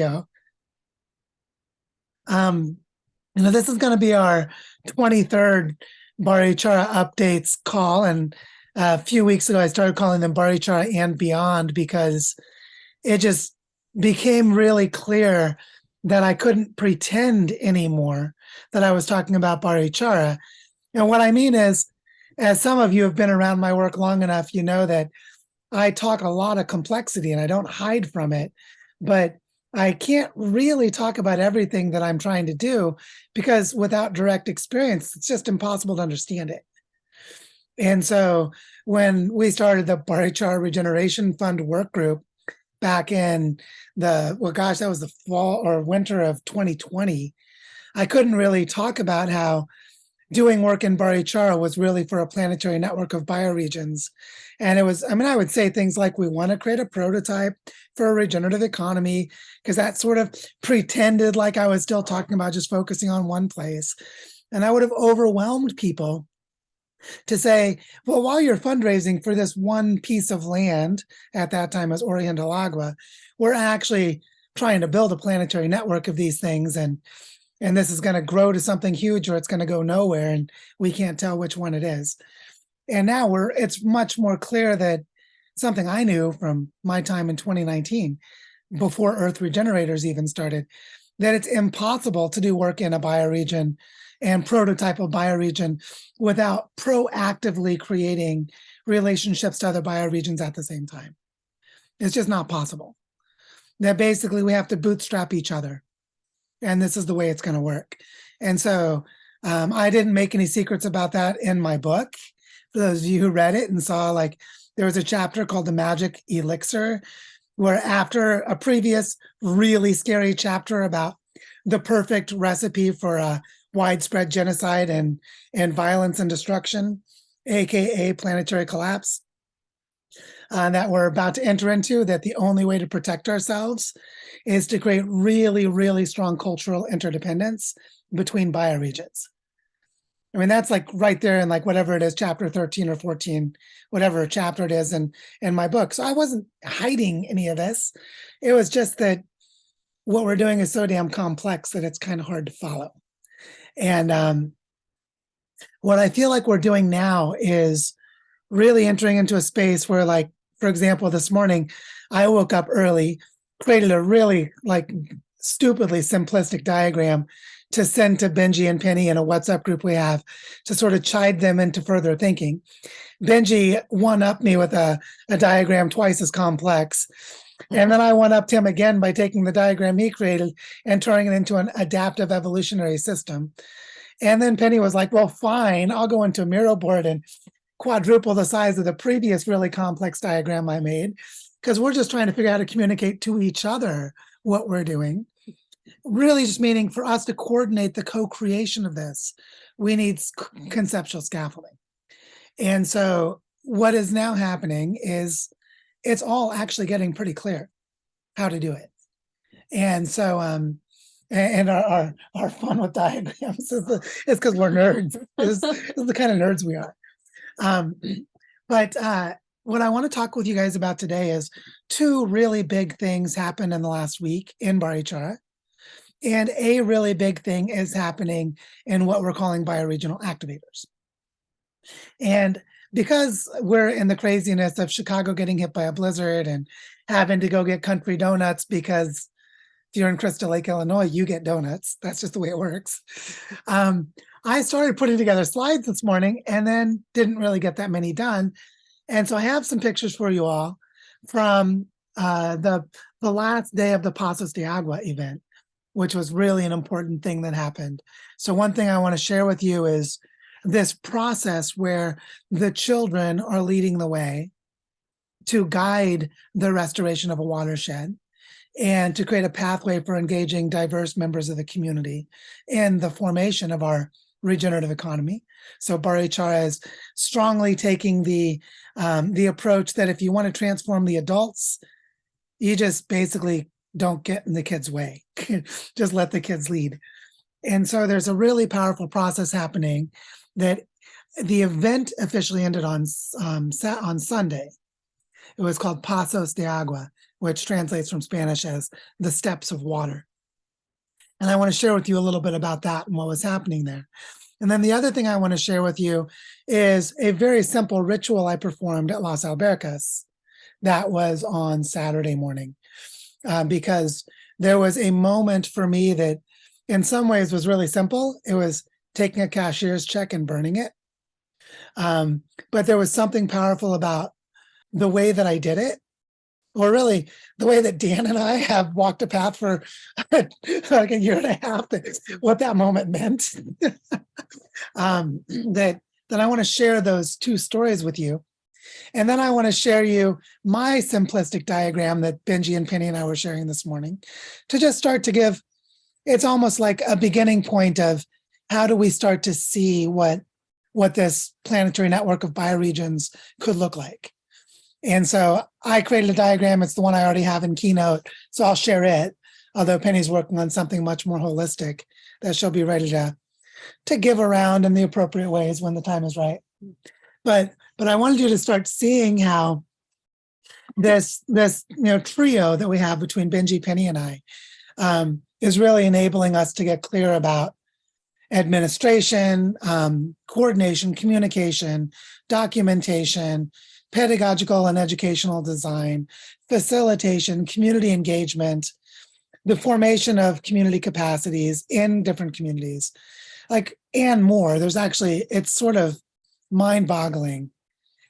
ago. This is going to be our 23rd Barichara updates call, and a few weeks ago I started calling them Barichara and Beyond because it just became really clear that I couldn't pretend anymore that I was talking about Barichara. And what I mean is, as some of you have been around my work long enough, you know that I talk a lot of complexity and I don't hide from it, but I can't really talk about everything that I'm trying to do because without direct experience, it's just impossible to understand it. And so when we started the Barichara Regeneration Fund work group back in that was the fall or winter of 2020, I couldn't really talk about how doing work in Barichara was really for a planetary network of bioregions. And it was, I would say things like, we want to create a prototype for a regenerative economy, because that sort of pretended like I was still talking about just focusing on one place. And I would have overwhelmed people to say, well, while you're fundraising for this one piece of land, at that time as Oriental Agua, we're actually trying to build a planetary network of these things. And this is going to grow to something huge, or it's going to go nowhere, and we can't tell which one it is. And now it's much more clear that something I knew from my time in 2019, before Earth Regenerators even started, that it's impossible to do work in a bioregion and prototype a bioregion without proactively creating relationships to other bioregions at the same time. It's just not possible. That basically we have to bootstrap each other. And this is the way it's going to work. And so I didn't make any secrets about that in my book. For those of you who read it and saw, there was a chapter called The Magic Elixir, where after a previous really scary chapter about the perfect recipe for a widespread genocide and violence and destruction, aka planetary collapse, that we're about to enter into, that the only way to protect ourselves is to create really, really strong cultural interdependence between bioregions. That's right there in whatever it is, chapter 13 or 14, whatever chapter it is in my book. So I wasn't hiding any of this. It was just that what we're doing is so damn complex that it's kind of hard to follow. And what I feel like we're doing now is really entering into a space where, for example, this morning, I woke up early, created a really stupidly simplistic diagram to send to Benji and Penny in a WhatsApp group we have to sort of chide them into further thinking. Benji one-upped me with a diagram twice as complex. And then I one-upped him again by taking the diagram he created and turning it into an adaptive evolutionary system. And then Penny was like, well, fine, I'll go into a Miro board and quadruple the size of the previous really complex diagram I made, because we're just trying to figure out how to communicate to each other what we're doing. Really just meaning for us to coordinate the co-creation of this, we need conceptual scaffolding. And so what is now happening is it's all actually getting pretty clear how to do it. And so and our fun with diagrams is because we're nerds. This is the kind of nerds we are. But what I want to talk with you guys about today is two really big things happened in the last week in Barichara. And a really big thing is happening in what we're calling bioregional activators. And because we're in the craziness of Chicago getting hit by a blizzard and having to go get country donuts, because if you're in Crystal Lake, Illinois, you get donuts. That's just the way it works. I started putting together slides this morning and then didn't really get that many done. And so I have some pictures for you all from the last day of the Pasos de Agua event, which was really an important thing that happened. So one thing I want to share with you is this process where the children are leading the way to guide the restoration of a watershed and to create a pathway for engaging diverse members of the community in the formation of our regenerative economy. So Barichara is strongly taking the approach that if you want to transform the adults, you just basically don't get in the kids' way. Just let the kids lead. And so there's a really powerful process happening that the event officially ended on Sunday. It was called Pasos de Agua, which translates from Spanish as the steps of water. And I want to share with you a little bit about that and what was happening there. And then the other thing I want to share with you is a very simple ritual I performed at Las Albercas that was on Saturday morning, because there was a moment for me that in some ways was really simple. It was taking a cashier's check and burning it. But there was something powerful about the way that I did it, or really the way that Dan and I have walked a path for like a year and a half, what that moment meant. that I want to share those two stories with you. And then I want to share you my simplistic diagram that Benji and Penny and I were sharing this morning to just start to give, it's almost like a beginning point of how do we start to see what this planetary network of bioregions could look like. And so I created a diagram. It's the one I already have in Keynote, so I'll share it, although Penny's working on something much more holistic that she'll be ready to give around in the appropriate ways when the time is right. But I wanted you to start seeing how this trio that we have between Benji, Penny, and I is really enabling us to get clear about administration, coordination, communication, documentation, pedagogical and educational design, facilitation, community engagement, the formation of community capacities in different communities, and more. There's actually, it's sort of mind-boggling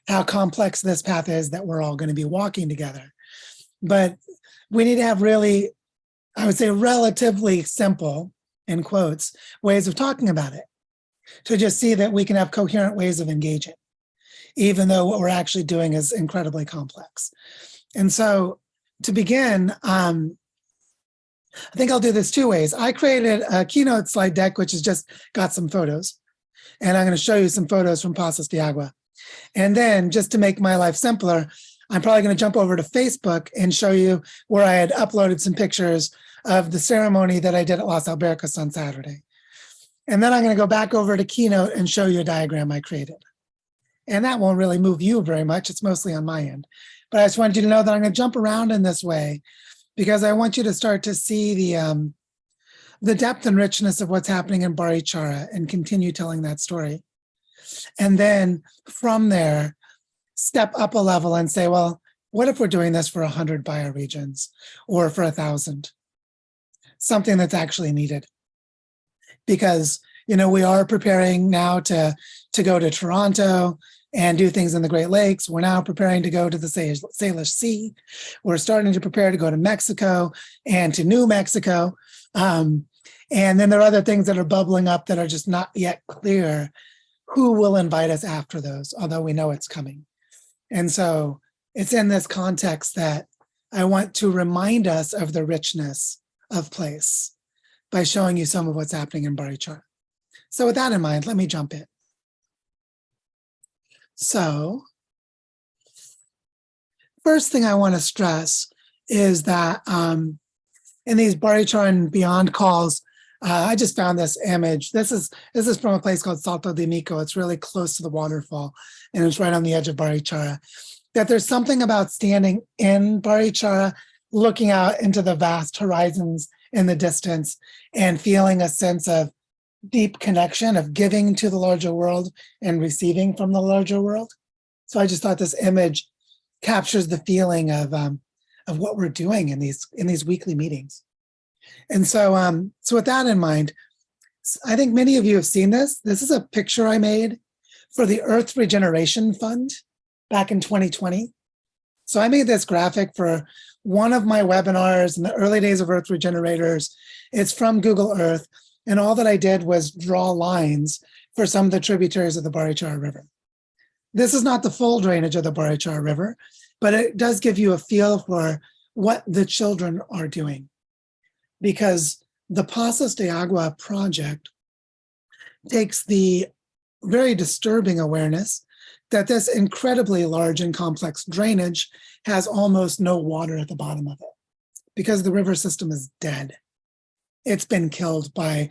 how complex this path is that we're all going to be walking together. But we need to have really, I would say, relatively simple, in quotes, ways of talking about it, to just see that we can have coherent ways of engaging, even though what we're actually doing is incredibly complex. And so to begin, I think I'll do this two ways. I created a Keynote slide deck, which has just got some photos. And I'm going to show you some photos from Passos de Agua. And then just to make my life simpler, I'm probably going to jump over to Facebook and show you where I had uploaded some pictures of the ceremony that I did at Las Albercas on Saturday. And then I'm going to go back over to Keynote and show you a diagram I created. And that won't really move you very much. It's mostly on my end. But I just wanted you to know that I'm going to jump around in this way because I want you to start to see the depth and richness of what's happening in Barichara and continue telling that story. And then from there, step up a level and say, well, what if we're doing this for 100 bioregions or for 1,000? Something that's actually needed. Because, we are preparing now to go to Toronto and do things in the Great Lakes. We're now preparing to go to the Salish Sea. We're starting to prepare to go to Mexico and to New Mexico. And then there are other things that are bubbling up that are just not yet clear who will invite us after those, although we know it's coming. And so it's in this context that I want to remind us of the richness of place by showing you some of what's happening in Barichara. So with that in mind, let me jump in. So first thing I want to stress is that in these Barichara and beyond calls, I just found this image. This is from a place called Salto de Nico. It's really close to the waterfall, and it's right on the edge of Barichara. That there's something about standing in Barichara, looking out into the vast horizons in the distance, and feeling a sense of deep connection of giving to the larger world and receiving from the larger world. So I just thought this image captures the feeling of what we're doing in these weekly meetings. And so with that in mind, I think many of you have seen this. This is a picture I made for the Earth Regeneration Fund back in 2020. So I made this graphic for one of my webinars in the early days of Earth Regenerators. It's from Google Earth. And all that I did was draw lines for some of the tributaries of the Barichara River. This is not the full drainage of the Barichara River, but it does give you a feel for what the children are doing. Because the Passos de Agua project takes the very disturbing awareness that this incredibly large and complex drainage has almost no water at the bottom of it because the river system is dead. It's been killed by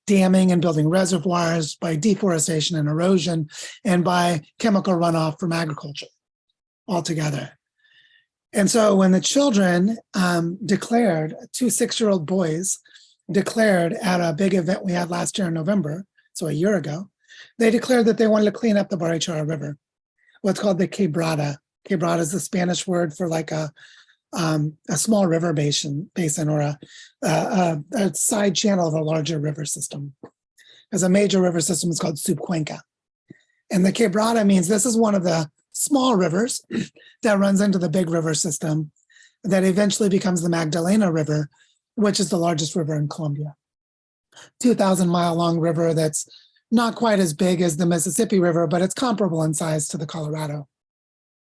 damming and building reservoirs, by deforestation and erosion, and by chemical runoff from agriculture altogether. And so when the children declared, 2 6-year-old boys declared at a big event we had last year in November, so a year ago, they declared that they wanted to clean up the Barichara River, what's called the quebrada. Quebrada is the Spanish word for like a small river basin or a side channel of a larger river system. Because a major river system is called subcuenca. And the quebrada means this is one of the small rivers that runs into the big river system that eventually becomes the Magdalena River, which is the largest river in Colombia. 2,000-mile long river that's not quite as big as the Mississippi River, but it's comparable in size to the Colorado.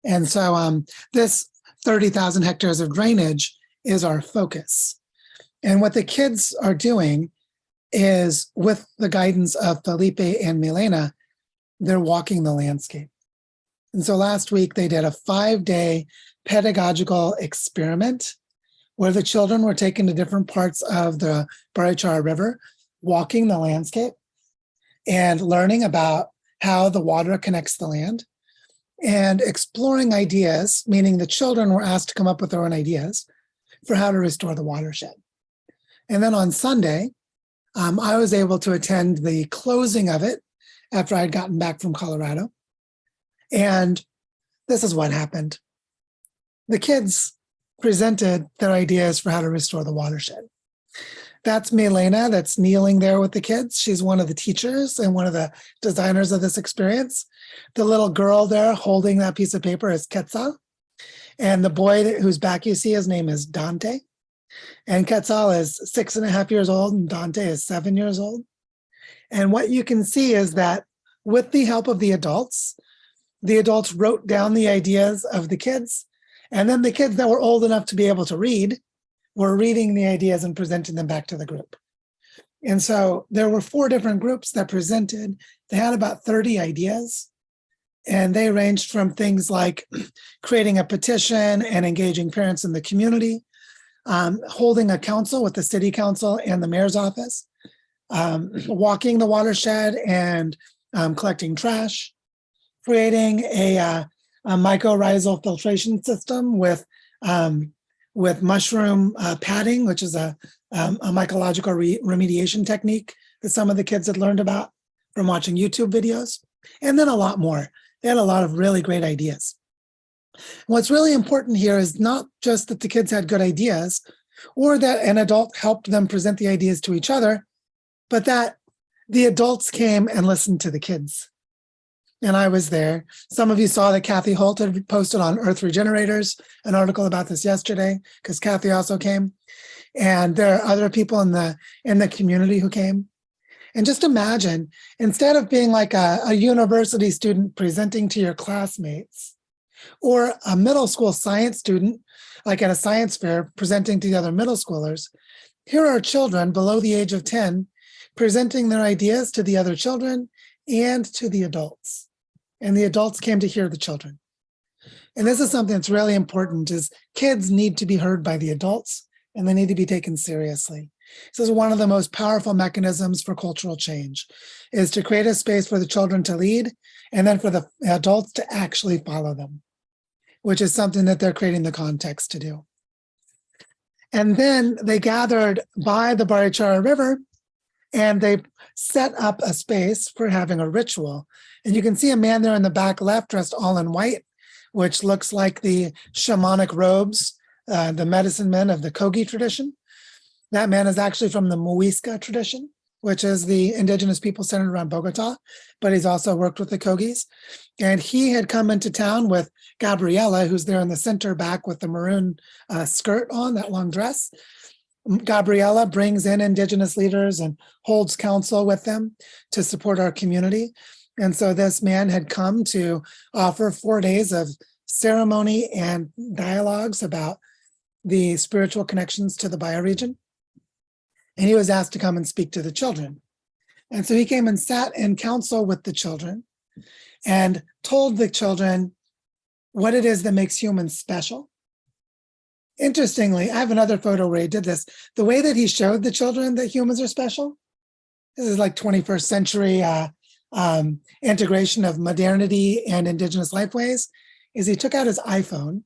And so this 30,000 hectares of drainage is our focus. And what the kids are doing is, with the guidance of Felipe and Milena, they're walking the landscape. And so last week they did a 5-day pedagogical experiment where the children were taken to different parts of the Barichara River, walking the landscape and learning about how the water connects the land and exploring ideas, meaning the children were asked to come up with their own ideas for how to restore the watershed. And then on Sunday, I was able to attend the closing of it after I'd gotten back from Colorado. And this is what happened. The kids presented their ideas for how to restore the watershed. That's Milena, that's kneeling there with the kids. She's one of the teachers and one of the designers of this experience. The little girl there holding that piece of paper is Quetzal. And the boy whose back you see, his name is Dante. And Quetzal is 6.5 years old and Dante is 7 years old. And what you can see is that with the help of the adults wrote down the ideas of the kids. And then the kids that were old enough to be able to read were reading the ideas and presenting them back to the group. And so there were 4 different groups that presented. They had about 30 ideas. And they ranged from things like creating a petition and engaging parents in the community, holding a council with the city council and the mayor's office, walking the watershed and collecting trash, creating a mycorrhizal filtration system with mushroom padding, which is a mycological remediation technique that some of the kids had learned about from watching YouTube videos, and then a lot more. They had a lot of really great ideas. What's really important here is not just that the kids had good ideas or that an adult helped them present the ideas to each other, but that the adults came and listened to the kids. And I was there. Some of you saw that Kathy Holt had posted on Earth Regenerators an article about this yesterday, because Kathy also came. And there are other people in the community who came. And just imagine, instead of being like a university student presenting to your classmates, or a middle school science student, like at a science fair, presenting to the other middle schoolers, here are children below the age of 10 presenting their ideas to the other children and to the adults. And the adults came to hear the children. And this is something that's really important, is kids need to be heard by the adults and they need to be taken seriously. This is one of the most powerful mechanisms for cultural change, is to create a space for the children to lead and then for the adults to actually follow them, which is something that they're creating the context to do. And then they gathered by the Barichara River and they set up a space for having a ritual. And you can see a man there in the back left dressed all in white, which looks like the shamanic robes, the medicine men of the Kogi tradition. That man is actually from the Muisca tradition, which is the indigenous people centered around Bogota, but he's also worked with the Kogis. And he had come into town with Gabriella, who's there in the center back with the maroon skirt on, that long dress. Gabriella brings in indigenous leaders and holds council with them to support our community. And so this man had come to offer 4 days of ceremony and dialogues about the spiritual connections to the bioregion. And he was asked to come and speak to the children. And so he came and sat in council with the children and told the children what it is that makes humans special. Interestingly, I have another photo where he did this. The way that he showed the children that humans are special, this is like 21st century integration of modernity and indigenous lifeways, is he took out his iPhone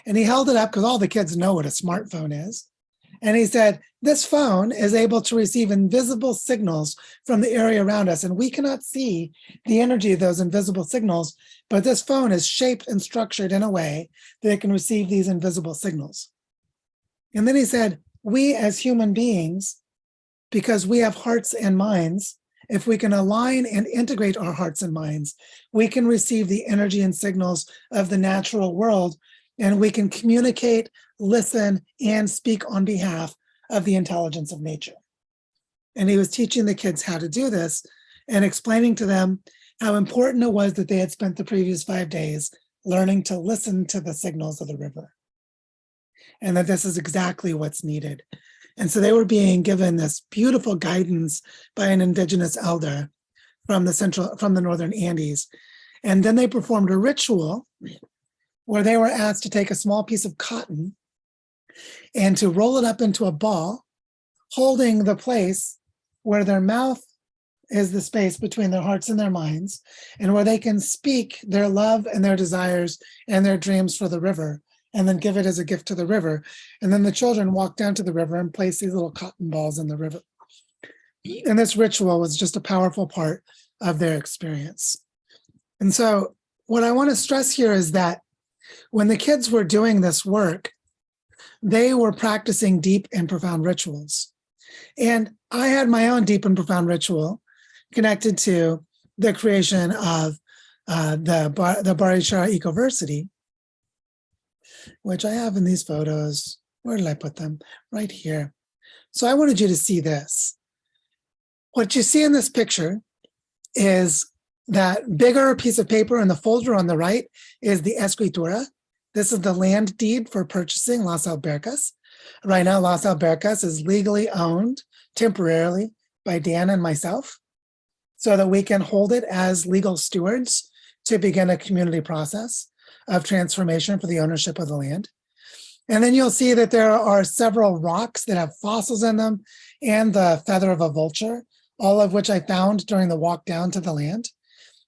And he held it up because all the kids know what a smartphone is. And he said, this phone is able to receive invisible signals from the area around us. And we cannot see the energy of those invisible signals, but this phone is shaped and structured in a way that it can receive these invisible signals. And then he said, we as human beings, because we have hearts and minds, if we can align and integrate our hearts and minds, we can receive the energy and signals of the natural world, and we can communicate, listen, and speak on behalf of the intelligence of nature. And he was teaching the kids how to do this and explaining to them how important it was that they had spent the previous 5 days learning to listen to the signals of the river, and that this is exactly what's needed. And so they were being given this beautiful guidance by an indigenous elder from the northern Andes. And then they performed a ritual where they were asked to take a small piece of cotton and to roll it up into a ball, holding the place where their mouth is the space between their hearts and their minds, and where they can speak their love and their desires and their dreams for the river, and then give it as a gift to the river. And then the children walk down to the river and place these little cotton balls in the river. And this ritual was just a powerful part of their experience. And so what I want to stress here is that when the kids were doing this work, they were practicing deep and profound rituals. And I had my own deep and profound ritual connected to the creation of the Barichara Ecoversity, which I have in these photos. Where did I put them? Right here. So I wanted you to see this. What you see in this picture is that bigger piece of paper in the folder on the right is the escritura. This is the land deed for purchasing Las Albercas. Right now, Las Albercas is legally owned temporarily by Dan and myself so that we can hold it as legal stewards to begin a community process of transformation for the ownership of the land. And then you'll see that there are several rocks that have fossils in them and the feather of a vulture, all of which I found during the walk down to the land.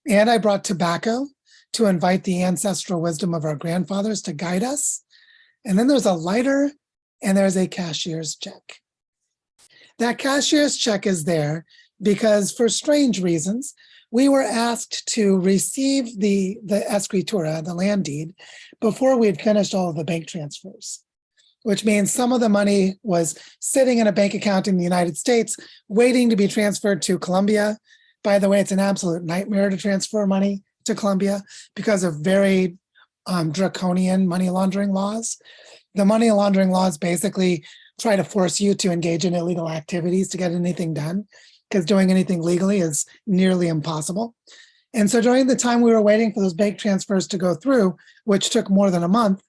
And I brought tobacco to invite the ancestral wisdom of our grandfathers to guide us. And then there's a lighter and there's a cashier's check. That cashier's check is there because for strange reasons, we were asked to receive the escritura, the land deed, before we had finished all of the bank transfers, which means some of the money was sitting in a bank account in the United States, waiting to be transferred to Colombia. By the way, it's an absolute nightmare to transfer money to Colombia because of very draconian money laundering laws. The money laundering laws basically try to force you to engage in illegal activities to get anything done, because doing anything legally is nearly impossible. And so during the time we were waiting for those bank transfers to go through, which took more than a month,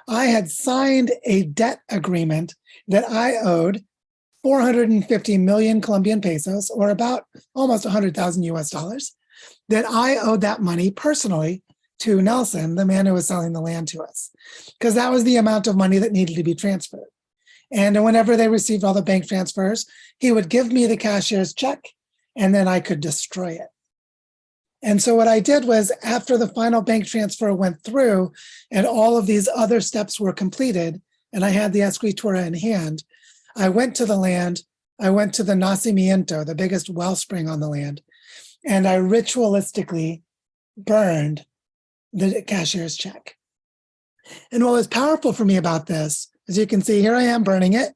I had signed a debt agreement that I owed 450 million Colombian pesos, or about almost 100,000 US dollars, that I owed that money personally to Nelson, the man who was selling the land to us, because that was the amount of money that needed to be transferred. And whenever they received all the bank transfers, he would give me the cashier's check, and then I could destroy it. And so what I did was, after the final bank transfer went through and all of these other steps were completed, and I had the escritura in hand, I went to the land, I went to the nacimiento, the biggest wellspring on the land, and I ritualistically burned the cashier's check. And what was powerful for me about this, as you can see, here I am burning it.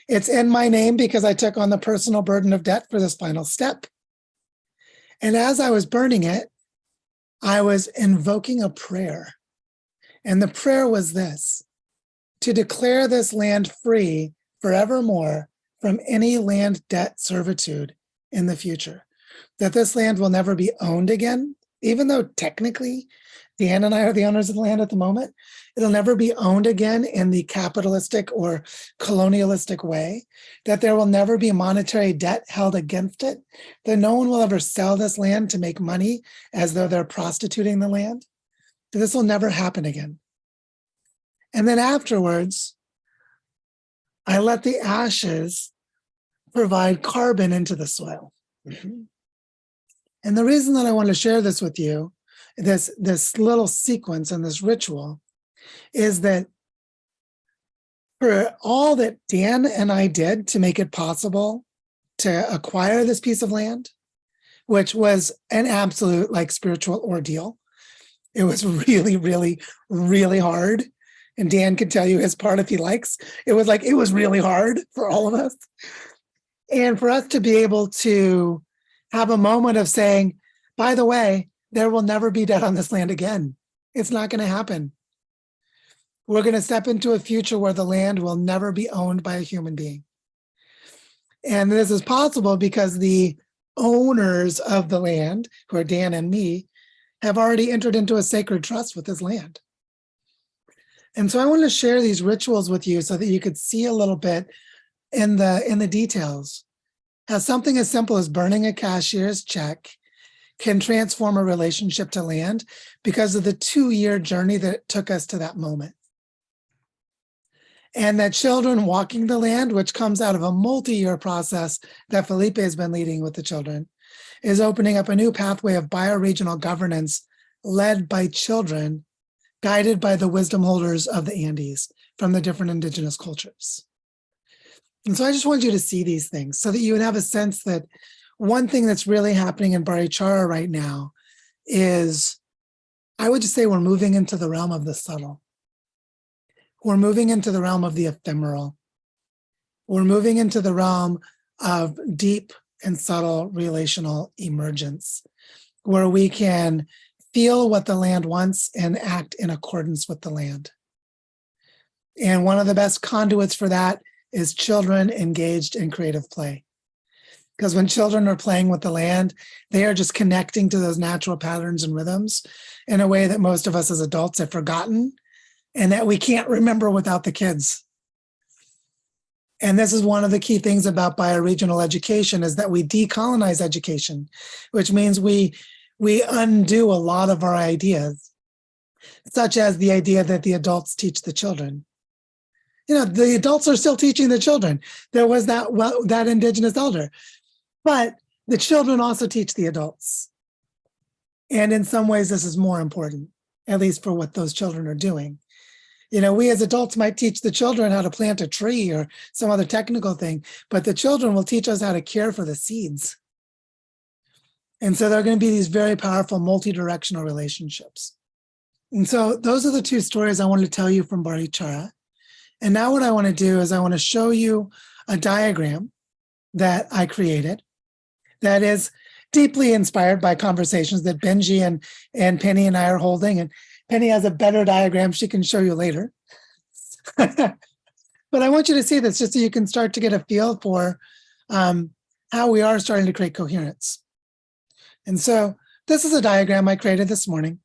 It's in my name because I took on the personal burden of debt for this final step. And as I was burning it, I was invoking a prayer. And the prayer was this: to declare this land free forevermore from any land debt servitude in the future. That this land will never be owned again, even though technically Dan and I are the owners of the land at the moment. It'll never be owned again in the capitalistic or colonialistic way, that there will never be monetary debt held against it, that no one will ever sell this land to make money as though they're prostituting the land. This will never happen again. And then afterwards, I let the ashes provide carbon into the soil. And the reason that I want to share this with you, this little sequence and this ritual, is that for all that Dan and I did to make it possible to acquire this piece of land, which was an absolute like spiritual ordeal. It was really, really, really hard. And Dan could tell you his part if he likes. It was really hard for all of us. And for us to be able to have a moment of saying, by the way, there will never be debt on this land again. It's not going to happen. We're going to step into a future where the land will never be owned by a human being. And this is possible because the owners of the land, who are Dan and me, have already entered into a sacred trust with this land. And so I want to share these rituals with you so that you could see a little bit in the details how something as simple as burning a cashier's check can transform a relationship to land because of the 2-year journey that it took us to that moment. And that children walking the land, which comes out of a multi-year process that Felipe has been leading with the children, is opening up a new pathway of bioregional governance led by children, guided by the wisdom holders of the Andes from the different indigenous cultures. And so I just want you to see these things so that you would have a sense that one thing that's really happening in Barichara right now is, I would just say we're moving into the realm of the subtle. We're moving into the realm of the ephemeral. We're moving into the realm of deep and subtle relational emergence, where we can feel what the land wants and act in accordance with the land. And one of the best conduits for that is children engaged in creative play. Because when children are playing with the land, they are just connecting to those natural patterns and rhythms in a way that most of us as adults have forgotten and that we can't remember without the kids. And this is one of the key things about bioregional education is that we decolonize education, which means we undo a lot of our ideas, such as the idea that the adults teach the children. You know, the adults are still teaching the children. There was that indigenous elder, but the children also teach the adults. And in some ways, this is more important, at least for what those children are doing. You know, we as adults might teach the children how to plant a tree or some other technical thing, but the children will teach us how to care for the seeds. And so there are going to be these very powerful multi-directional relationships. And so those are the 2 stories I wanted to tell you from Barichara. And now what I want to do is I want to show you a diagram that I created that is deeply inspired by conversations that Benji and Penny and I are holding. And Penny has a better diagram she can show you later. But I want you to see this just so you can start to get a feel for how we are starting to create coherence. And so this is a diagram I created this morning,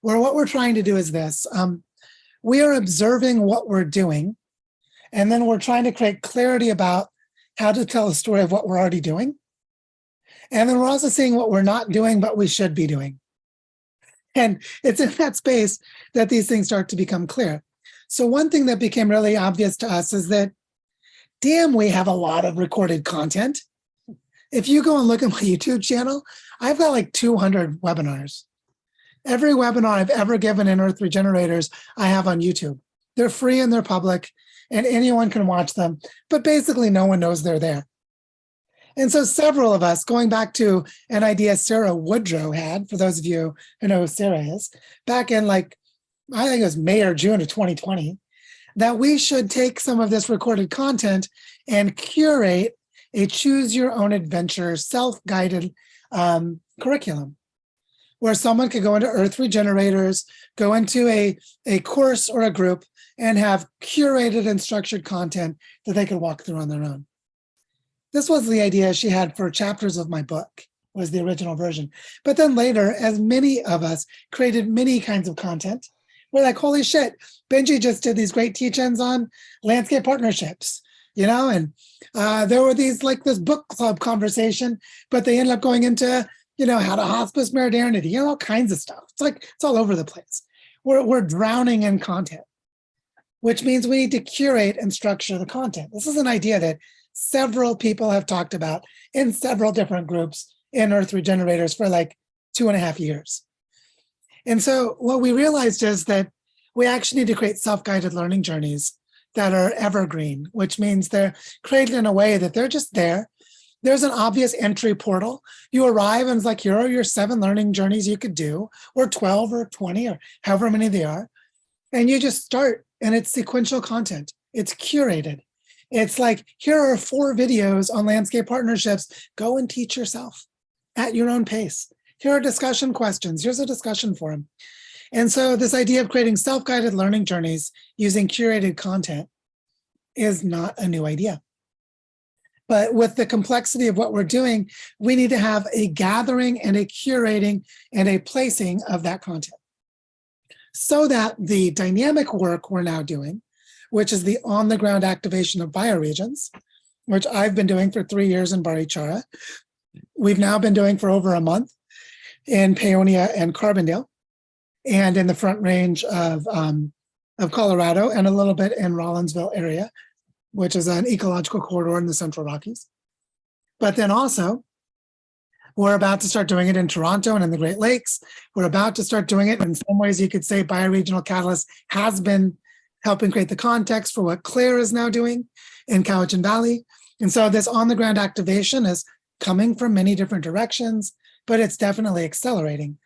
where what we're trying to do is this. We are observing what we're doing, and then we're trying to create clarity about how to tell a story of what we're already doing. And then we're also seeing what we're not doing, but we should be doing. And it's in that space that these things start to become clear. So one thing that became really obvious to us is that, damn, we have a lot of recorded content. If you go and look at my YouTube channel, I've got like 200 webinars. Every webinar I've ever given in Earth Regenerators, I have on YouTube. They're free and they're public, and anyone can watch them, but basically no one knows they're there. And so several of us, going back to an idea Sarah Woodrow had, for those of you who know who Sarah is, back in I think it was May or June of 2020, that we should take some of this recorded content and curate a choose your own adventure, self-guided curriculum, where someone could go into Earth Regenerators, go into a course or a group and have curated and structured content that they could walk through on their own. This was the idea she had for chapters of my book, was the original version. But then later, as many of us created many kinds of content, we're like, holy shit, Benji just did these great teach-ins on landscape partnerships, you know, and there were these this book club conversation, but they ended up going into, you know, how to hospice modernity, you know, all kinds of stuff. It's all over the place. We're drowning in content, which means we need to curate and structure the content. This is an idea that several people have talked about in several different groups in Earth Regenerators for 2.5 years. And so what we realized is that we actually need to create self-guided learning journeys that are evergreen, which means they're created in a way that they're just there. There's an obvious entry portal. You arrive and it's like, here are your 7 learning journeys you could do, or 12 or 20 or however many they are. And you just start, and it's sequential content. It's curated. It's like, here are 4 videos on landscape partnerships. Go and teach yourself at your own pace. Here are discussion questions. Here's a discussion forum. And so this idea of creating self-guided learning journeys using curated content is not a new idea. But with the complexity of what we're doing, we need to have a gathering and a curating and a placing of that content, so that the dynamic work we're now doing, which is the on-the-ground activation of bioregions, which I've been doing for 3 years in Barichara, we've now been doing for over a month in Paonia and Carbondale, and in the Front Range of Colorado, and a little bit in Rollinsville area, which is an ecological corridor in the Central Rockies. But then also, we're about to start doing it in Toronto and in the Great Lakes. We're about to start doing it. In some ways, you could say Bioregional Catalyst has been helping create the context for what Claire is now doing in Cowichan Valley. And so this on-the-ground activation is coming from many different directions, but it's definitely accelerating.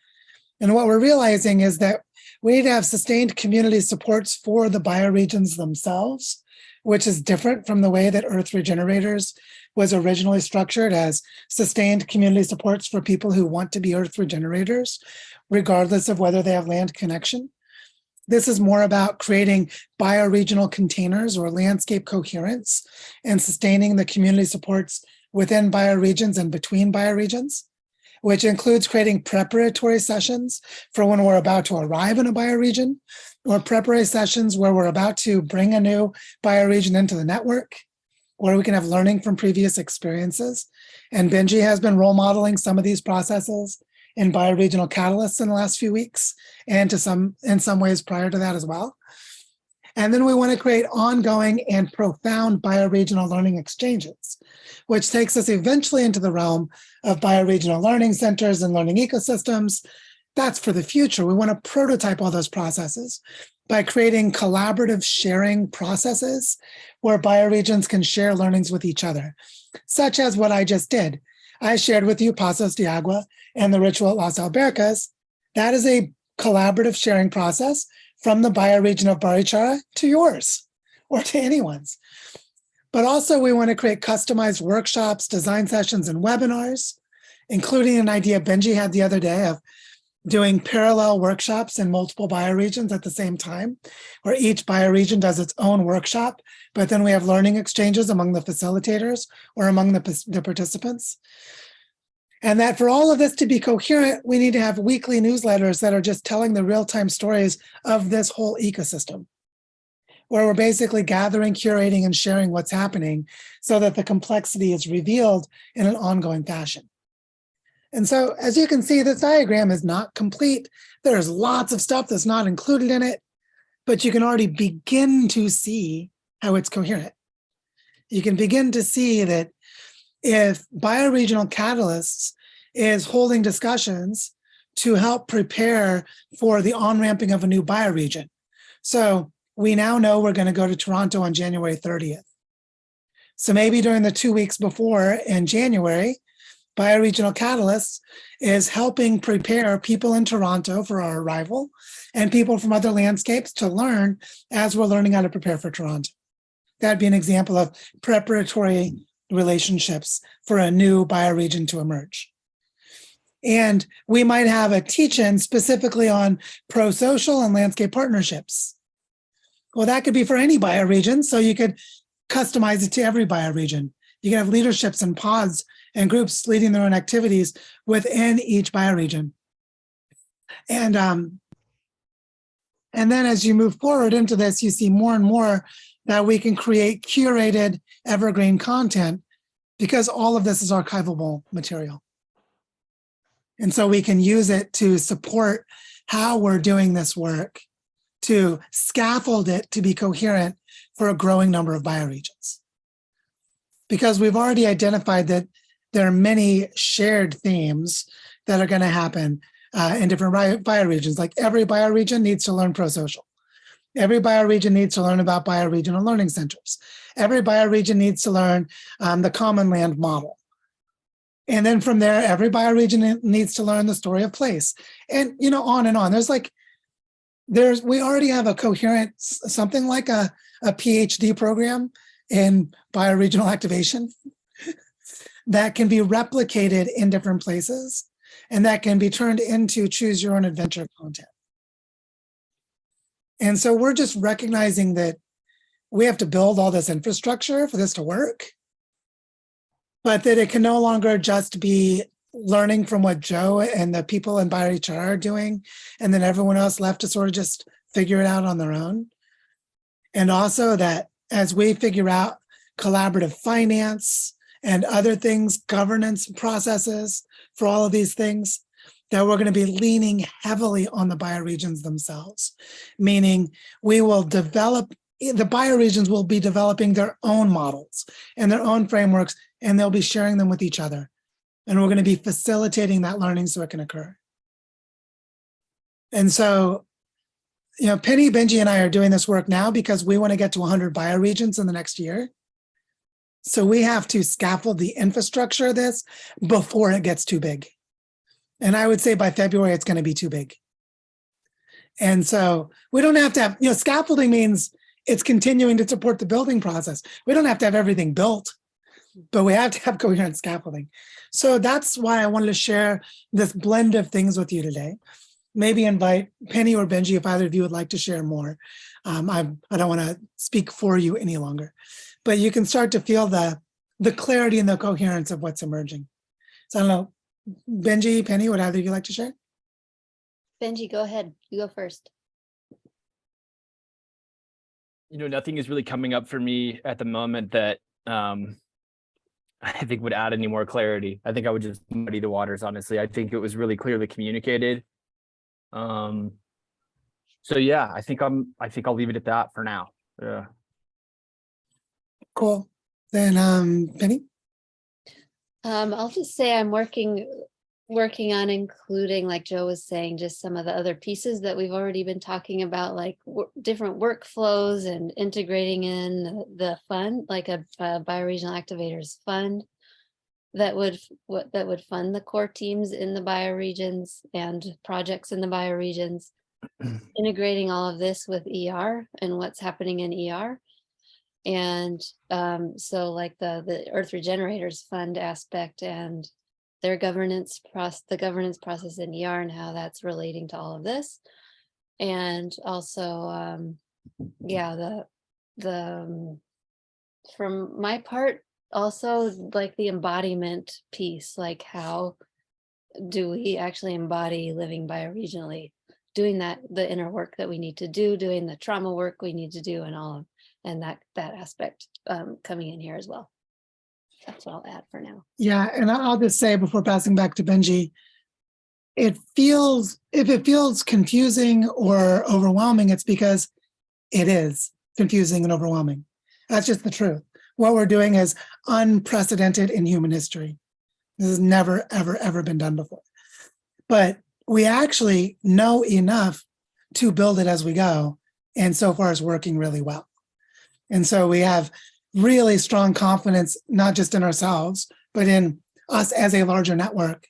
And what we're realizing is that we need to have sustained community supports for the bioregions themselves, which is different from the way that Earth Regenerators was originally structured as sustained community supports for people who want to be Earth Regenerators, regardless of whether they have land connection. This is more about creating bioregional containers or landscape coherence and sustaining the community supports within bioregions and between bioregions, which includes creating preparatory sessions for when we're about to arrive in a bioregion, or preparatory sessions where we're about to bring a new bioregion into the network, where we can have learning from previous experiences. And Benji has been role modeling some of these processes in Bioregional Catalysts in the last few weeks, and in some ways prior to that as well. And then we want to create ongoing and profound bioregional learning exchanges, which takes us eventually into the realm of bioregional learning centers and learning ecosystems. That's for the future. We want to prototype all those processes by creating collaborative sharing processes where bioregions can share learnings with each other, such as what I just did. I shared with you Pasos de Agua and the ritual at Las Albercas. That is a collaborative sharing process from the bioregion of Barichara to yours or to anyone's. But also we want to create customized workshops, design sessions, and webinars, including an idea Benji had the other day of doing parallel workshops in multiple bioregions at the same time, where each bioregion does its own workshop, but then we have learning exchanges among the facilitators or among the participants. And that for all of this to be coherent, we need to have weekly newsletters that are just telling the real-time stories of this whole ecosystem, where we're basically gathering, curating, and sharing what's happening so that the complexity is revealed in an ongoing fashion. And so, as you can see, this diagram is not complete. There's lots of stuff that's not included in it, but you can already begin to see how it's coherent. You can begin to see that if Bioregional Catalysts is holding discussions to help prepare for the on-ramping of a new bioregion. So we now know we're going to go to Toronto on January 30th. So maybe during the 2 weeks before in January, Bioregional Catalysts is helping prepare people in Toronto for our arrival and people from other landscapes to learn as we're learning how to prepare for Toronto. That'd be an example of preparatory relationships for a new bioregion to emerge. And we might have a teach-in specifically on pro-social and landscape partnerships. Well, that could be for any bioregion, so you could customize it to every bioregion. You can have leaderships and pods and groups leading their own activities within each bioregion. And then as you move forward into this, you see more and more that we can create curated evergreen content because all of this is archivable material. And so we can use it to support how we're doing this work, to scaffold it to be coherent for a growing number of bioregions. Because we've already identified that there are many shared themes that are going to happen in different bioregions. Like every bioregion needs to learn pro-social. Every bioregion needs to learn about bioregional learning centers. Every bioregion needs to learn the common land model. And then from there, every bioregion needs to learn the story of place. And, on and on. We already have a coherent, something like a PhD program in bioregional activation that can be replicated in different places and that can be turned into choose your own adventure content. And so we're just recognizing that we have to build all this infrastructure for this to work, but that it can no longer just be learning from what Joe and the people in Barichara are doing, and then everyone else left to sort of just figure it out on their own. And also that as we figure out collaborative finance and other things, governance processes for all of these things, that we're going to be leaning heavily on the bioregions themselves, meaning we will develop, the bioregions will be developing their own models and their own frameworks, and they'll be sharing them with each other. And we're going to be facilitating that learning so it can occur. And so, Penny, Benji, and I are doing this work now because we want to get to 100 bioregions in the next year. So we have to scaffold the infrastructure of this before it gets too big. And I would say by February, it's going to be too big. And so we don't have to have, scaffolding means it's continuing to support the building process. We don't have to have everything built, but we have to have coherent scaffolding. So that's why I wanted to share this blend of things with you today. Maybe invite Penny or Benji if either of you would like to share more. I don't want to speak for you any longer, but you can start to feel the clarity and the coherence of what's emerging. So I don't know, Benji, Penny, would either of you like to share? Benji, go ahead. You go first. Nothing is really coming up for me at the moment that I think would add any more clarity. I think I would just muddy the waters, honestly. I think it was really clearly communicated. So yeah, I think I'll leave it at that for now. Yeah. Cool. Then Penny? I'll just say I'm working on including, like Joe was saying, just some of the other pieces that we've already been talking about, like different workflows and integrating in the fund, like a bioregional activators fund that would fund the core teams in the bioregions and projects in the bioregions, integrating all of this with ER and what's happening in ER. And so like the Earth Regenerators Fund aspect and their governance process in ER and how that's relating to all of this. And also, from my part, also like the embodiment piece, like how do we actually embody living bioregionally, doing that, the inner work that we need to do, doing the trauma work we need to do, and all of, and that aspect coming in here as well. That's what I'll add for now. Yeah, and I'll just say before passing back to Benji, if it feels confusing or overwhelming, it's because it is confusing and overwhelming. That's just the truth. What we're doing is unprecedented in human history. This has never, ever, ever been done before. But we actually know enough to build it as we go. And so far it's working really well. And so we have really strong confidence, not just in ourselves, but in us as a larger network,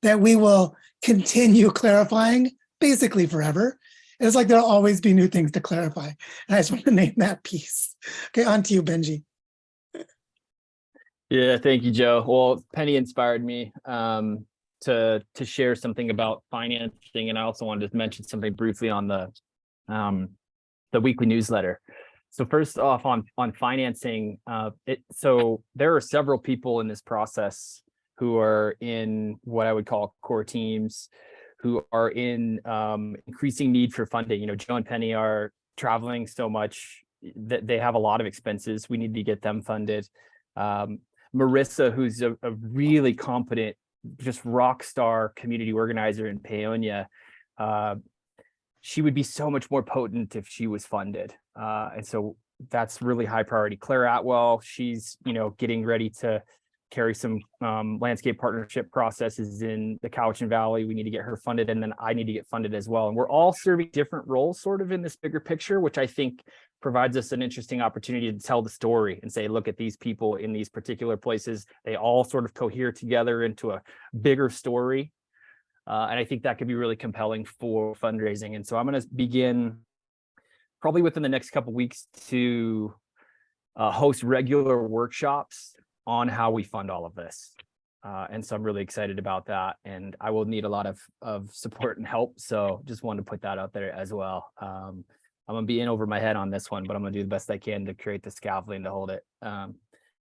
that we will continue clarifying basically forever. It's like there'll always be new things to clarify. And I just want to name that piece. Okay, on to you, Benji. Yeah, thank you, Joe. Well, Penny inspired me to share something about financing, and I also wanted to mention something briefly on the weekly newsletter. So first off, on financing, so there are several people in this process who are in what I would call core teams, who are in increasing need for funding. Joe and Penny are traveling so much that they have a lot of expenses. We need to get them funded. Marissa, who's a really competent, just rock star community organizer in Paonia, she would be so much more potent if she was funded. And so that's really high priority. Claire Atwell, she's, getting ready to Carrie some landscape partnership processes in the Cowichan Valley. We need to get her funded, and then I need to get funded as well. And we're all serving different roles sort of in this bigger picture, which I think provides us an interesting opportunity to tell the story and say, look at these people in these particular places. They all sort of cohere together into a bigger story. And I think that could be really compelling for fundraising. And so I'm going to begin probably within the next couple of weeks to host regular workshops on how we fund all of this. And so I'm really excited about that. And I will need a lot of support and help. So just wanted to put that out there as well. I'm going to be in over my head on this one, but I'm going to do the best I can to create the scaffolding to hold it.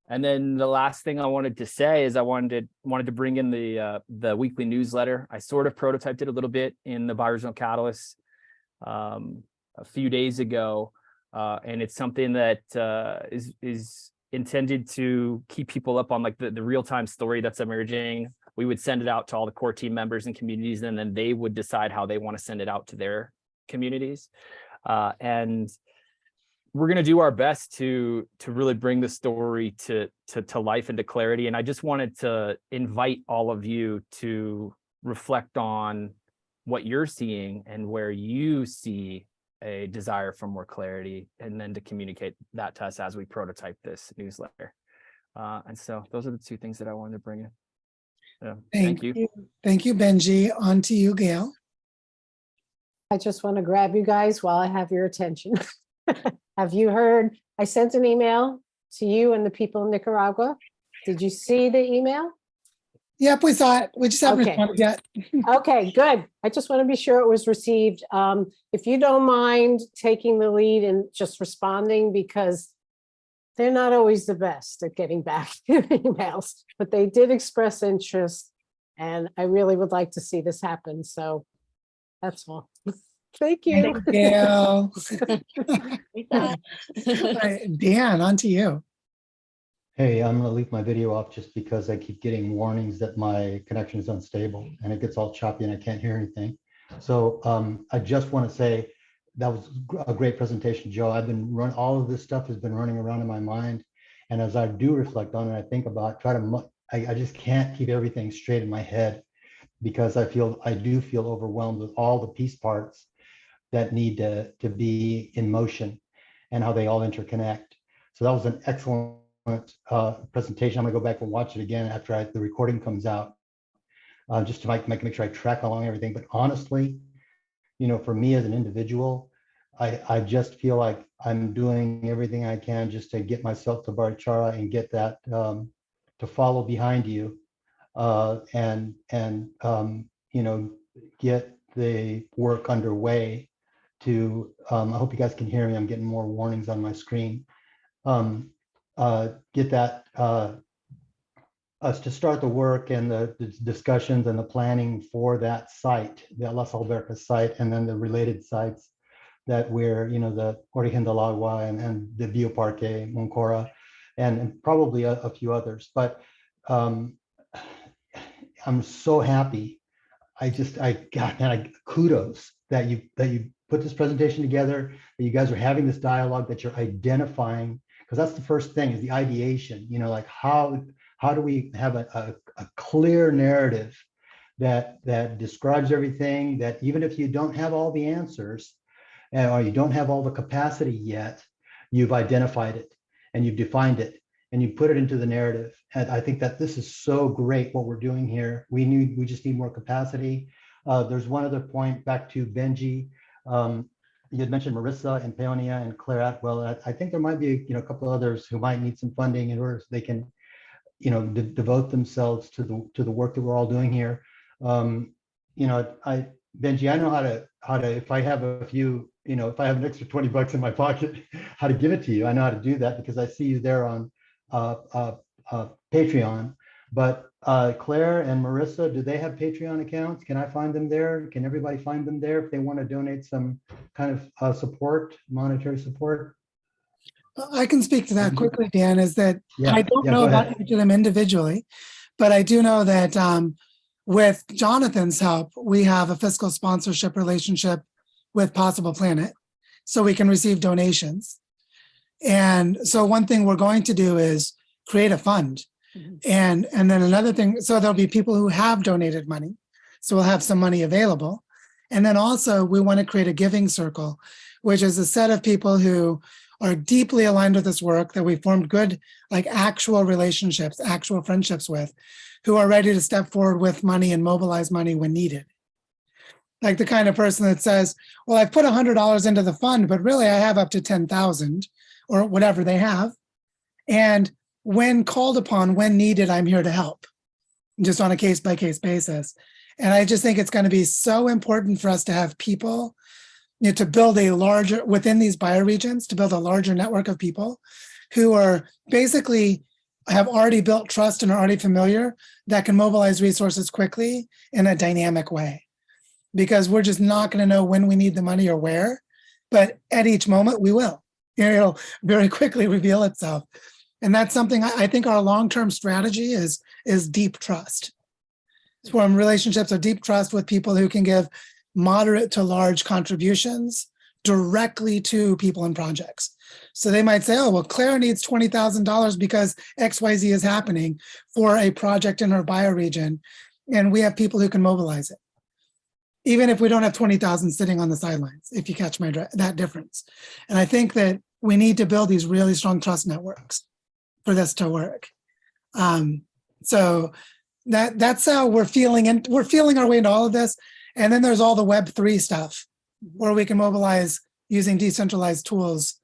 And then the last thing I wanted to say is I wanted to bring in the weekly newsletter. I sort of prototyped it a little bit in the Bioregional Catalyst a few days ago. And it's something that is intended to keep people up on like the real-time story that's emerging. We would send it out to all the core team members and communities, and then they would decide how they want to send it out to their communities. And we're going to do our best to really bring the story to life and to clarity. And I just wanted to invite all of you to reflect on what you're seeing and where you see a desire for more clarity, and then to communicate that to us as we prototype this newsletter. And so those are the two things that I wanted to bring in. Thank you. Thank you, Benji. On to you, Gail. I just want to grab you guys while I have your attention. Have you heard? I sent an email to you and the people in Nicaragua. Did you see the email? Yep, we saw it. We just haven't Okay. responded yet. Okay, good. I just want to be sure it was received. If you don't mind taking the lead and just responding, because they're not always the best at getting back to emails, but they did express interest, and I really would like to see this happen. So that's all. Thank you. Thank you, Gail. We thought. All right, Dan, on to you. Hey, I'm going to leave my video off just because I keep getting warnings that my connection is unstable and it gets all choppy and I can't hear anything. So I just want to say that was a great presentation, Joe. I've been running, all of this stuff has been running around in my mind. And as I do reflect on it, I think about, I just can't keep everything straight in my head, because I do feel overwhelmed with all the piece parts that need to be in motion and how they all interconnect. So that was an excellent presentation. I'm gonna go back and watch it again after the recording comes out, just to make sure I track along everything. But honestly, you know, for me as an individual, I just feel like I'm doing everything I can just to get myself to Barichara and get that to follow behind you, and you know, get the work underway. To I hope you guys can hear me. I'm getting more warnings on my screen. Get that us to start the work and the discussions and the planning for that site, the Las Albercas site, and then the related sites that we're, you know, the Origen del Agua and the Bioparque Moncora, and probably a few others. But I'm so happy. Kudos that you put this presentation together, that you guys are having this dialogue, that you're identifying, because that's the first thing, is the ideation. You know, like how do we have a clear narrative that describes everything, that even if you don't have all the answers, or you don't have all the capacity yet, you've identified it and you've defined it and you put it into the narrative. And I think that this is so great what we're doing here. We just need more capacity. There's one other point back to Benji. You had mentioned Marissa and Peonia and Claire Atwell. I think there might be, you know, a couple of others who might need some funding in order so they can, you know, devote themselves to the work that we're all doing here. You know, Benji, I know how to if I have a few, you know, if I have an extra $20 in my pocket, how to give it to you. I know how to do that because I see you there on Patreon. But Claire and Marissa, do they have Patreon accounts? Can I find them there? Can everybody find them there if they want to donate some kind of support, monetary support? I can speak to that quickly, Dan, is that Yeah, I don't yeah, know go about ahead. each of them individually, but I do know that with Jonathan's help, we have a fiscal sponsorship relationship with Possible Planet, so we can receive donations. And so one thing we're going to do is create a fund And then another thing, so there'll be people who have donated money. So we'll have some money available. And then also we want to create a giving circle, which is a set of people who are deeply aligned with this work that we formed good, like actual relationships, actual friendships with, who are ready to step forward with money and mobilize money when needed. Like the kind of person that says, well, I've put $100 into the fund, but really I have up to 10,000 or whatever they have. And when called upon, when needed, I'm here to help, just on a case-by-case basis. And I just think it's going to be so important for us to have people, you know, to build a larger, within these bioregions, to build a larger network of people who are basically have already built trust and are already familiar, that can mobilize resources quickly in a dynamic way. Because we're just not going to know when we need the money or where, but at each moment we will. You know, it'll very quickly reveal itself. And that's something I think our long-term strategy is deep trust. It's form relationships of deep trust with people who can give moderate to large contributions directly to people and projects. So they might say, oh, well, Claire needs $20,000 because XYZ is happening for a project in her bioregion, and we have people who can mobilize it. Even if we don't have 20,000 sitting on the sidelines, if you catch that difference. And I think that we need to build these really strong trust networks for this to work. So that's how we're feeling, and we're feeling our way into all of this. And then there's all the Web3 stuff where we can mobilize using decentralized tools.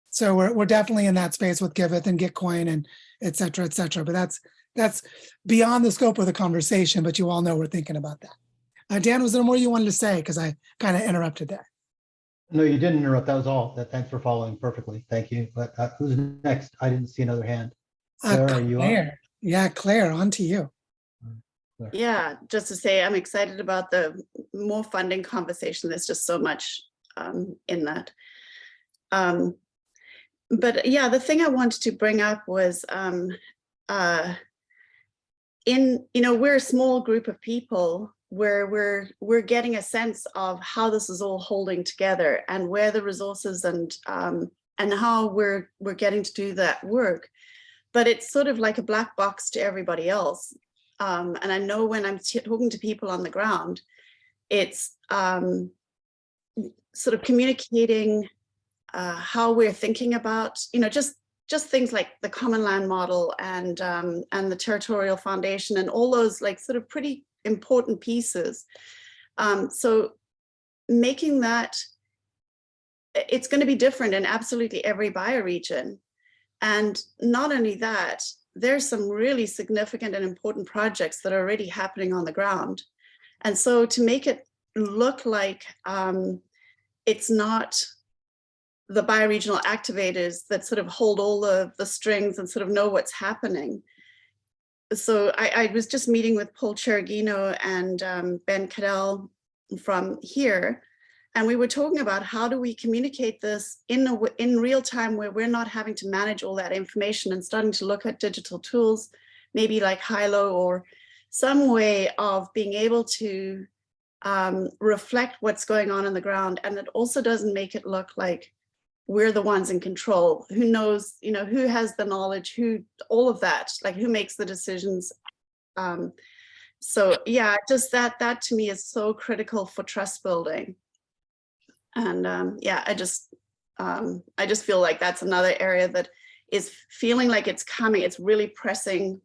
So we're definitely in that space with Giveth and Gitcoin and et cetera, et cetera. But that's beyond the scope of the conversation, but you all know we're thinking about that. Dan, was there more you wanted to say? Because I kind of interrupted there. No, you didn't interrupt. That was all. Thanks for following perfectly. Thank you. But who's next? I didn't see another hand. Claire, are you on? Yeah, Claire, on to you. Yeah, just to say I'm excited about the more funding conversation. There's just so much in that. But yeah, the thing I wanted to bring up was we're a small group of people where we're getting a sense of how this is all holding together and where the resources and how we're getting to do that work. But it's sort of like a black box to everybody else. And I know when I'm talking to people on the ground, it's sort of communicating how we're thinking about, just things like the common land model and the territorial foundation and all those like sort of pretty important pieces. So making that, it's going to be different in absolutely every bioregion. And not only that, there's some really significant and important projects that are already happening on the ground. And so to make it look like it's not the bioregional activators that sort of hold all of the strings and sort of know what's happening. So I was just meeting with Paul Cheragino and Ben Cadell from here, and we were talking about how do we communicate this in real time where we're not having to manage all that information and starting to look at digital tools, maybe like Hilo or some way of being able to reflect what's going on the ground. And it also doesn't make it look like we're the ones in control, who knows, who has the knowledge, all of that, like who makes the decisions. So yeah, just that to me is so critical for trust building. And yeah, I just feel like that's another area that is feeling like it's coming. It's really pressing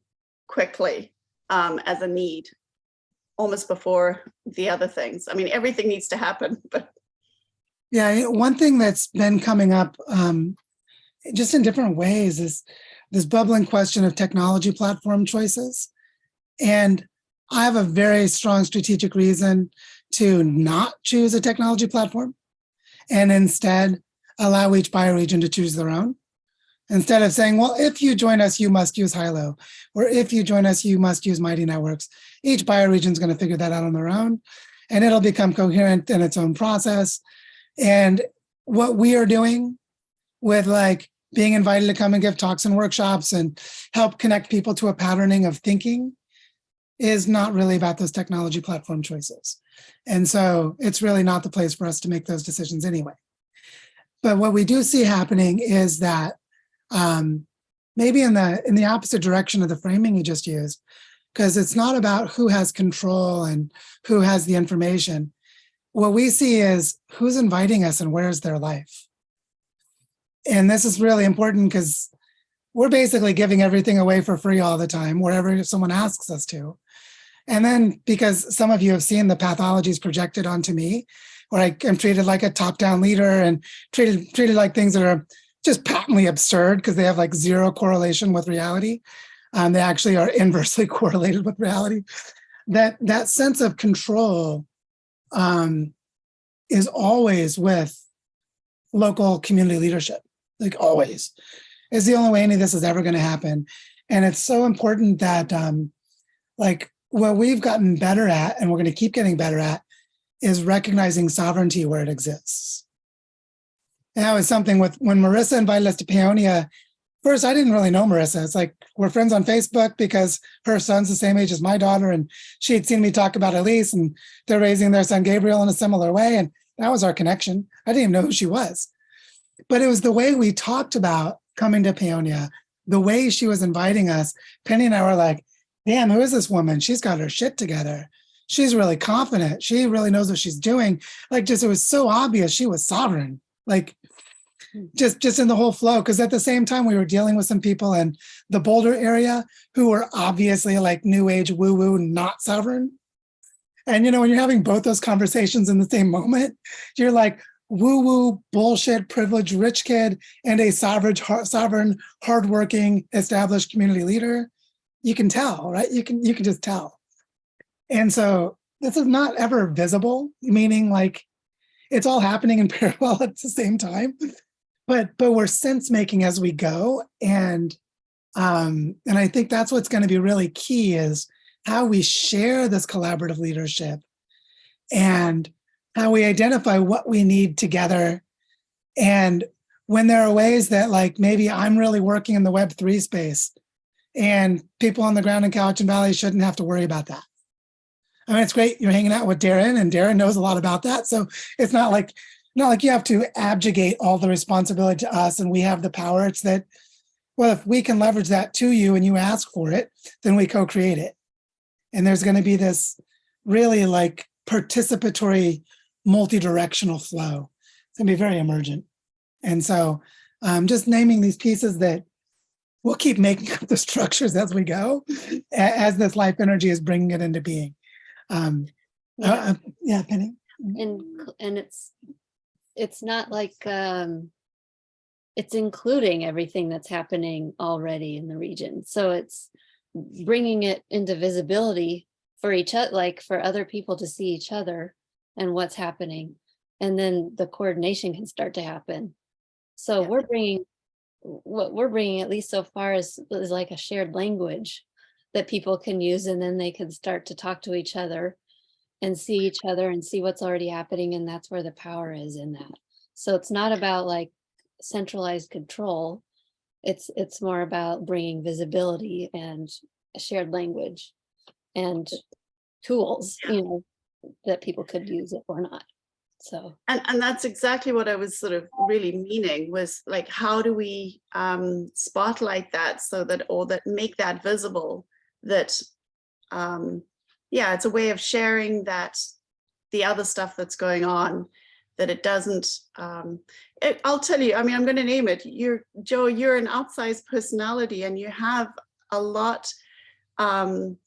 quickly as a need, almost before the other things. I mean, everything needs to happen, but. Yeah, one thing that's been coming up just in different ways is this bubbling question of technology platform choices. And I have a very strong strategic reason to not choose a technology platform and instead allow each bioregion to choose their own. Instead of saying, well, if you join us, you must use Hilo, or if you join us, you must use Mighty Networks. Each bioregion is going to figure that out on their own, and it'll become coherent in its own process. And what we are doing with like being invited to come and give talks and workshops and help connect people to a patterning of thinking is not really about those technology platform choices. And so it's really not the place for us to make those decisions anyway. But what we do see happening is that maybe in the opposite direction of the framing you just used, because it's not about who has control and who has the information. What we see is who's inviting us and where's their life. And this is really important because we're basically giving everything away for free all the time, wherever someone asks us to. And then because some of you have seen the pathologies projected onto me, where I'm treated like a top-down leader and treated like things that are just patently absurd because they have like zero correlation with reality. They actually are inversely correlated with reality. That sense of control is always with local community leadership, like always. It's the only way any of this is ever going to happen. And it's so important that like what we've gotten better at, and we're going to keep getting better at, is recognizing sovereignty where it exists. And that was something with when Marissa invited us to Paonia. First, I didn't really know Marissa. It's like we're friends on Facebook because her son's the same age as my daughter, and she had seen me talk about Elise, and they're raising their son Gabriel in a similar way, and that was our connection. I didn't even know who she was. But it was the way we talked about coming to Paonia, the way she was inviting us. Penny and I were like, damn, who is this woman? She's got her shit together. She's really confident. She really knows what she's doing. Like, just, it was so obvious she was sovereign. Like, just in the whole flow. Because at the same time, we were dealing with some people in the Boulder area who were obviously like new age woo-woo, not sovereign. And, you know, when you're having both those conversations in the same moment, you're like, woo-woo, bullshit, privileged, rich kid, and a sovereign, hardworking, established community leader. You can tell, right? You can just tell. And so this is not ever visible, meaning like it's all happening in parallel at the same time, but we're sense making as we go. And I think that's what's going to be really key is how we share this collaborative leadership and how we identify what we need together. And when there are ways that like maybe I'm really working in the Web3 space and people on the ground in Cowichan Valley shouldn't have to worry about that. I mean, it's great you're hanging out with Darren, and Darren knows a lot about that. So it's not like you have to abjugate all the responsibility to us and we have the power. It's that, well, if we can leverage that to you and you ask for it, then we co-create it. And there's going to be this really like participatory, multi-directional flow. It's going to be very emergent. And so just naming these pieces that we'll keep making up the structures as we go, as this life energy is bringing it into being. Yeah, Penny. And it's not like it's including everything that's happening already in the region. So it's bringing it into visibility for each other, like for other people to see each other and what's happening. And then the coordination can start to happen. So Yeah. what we're bringing at least so far is like a shared language that people can use, and then they can start to talk to each other and see each other and see what's already happening. And that's where the power is in that. So it's not about like centralized control. It's more about bringing visibility and a shared language and tools, you know, that people could use it or not. So And that's exactly what I was sort of really meaning was like, how do we spotlight that so that, or that make that visible, that yeah, it's a way of sharing that the other stuff that's going on, that it doesn't, I'll tell you, I mean, I'm going to name it. Joe, you're an outsized personality and you have a lot, and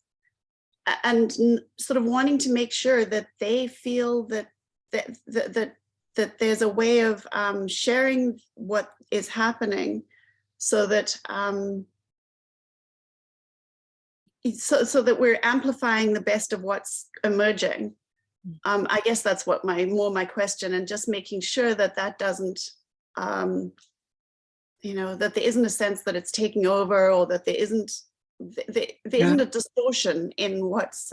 sort of wanting to make sure that they feel that there's a way of sharing what is happening so that so that we're amplifying the best of what's emerging. I guess that's what my question, and just making sure that that doesn't, you know, that there isn't a sense that it's taking over, or that there isn't a distortion in what's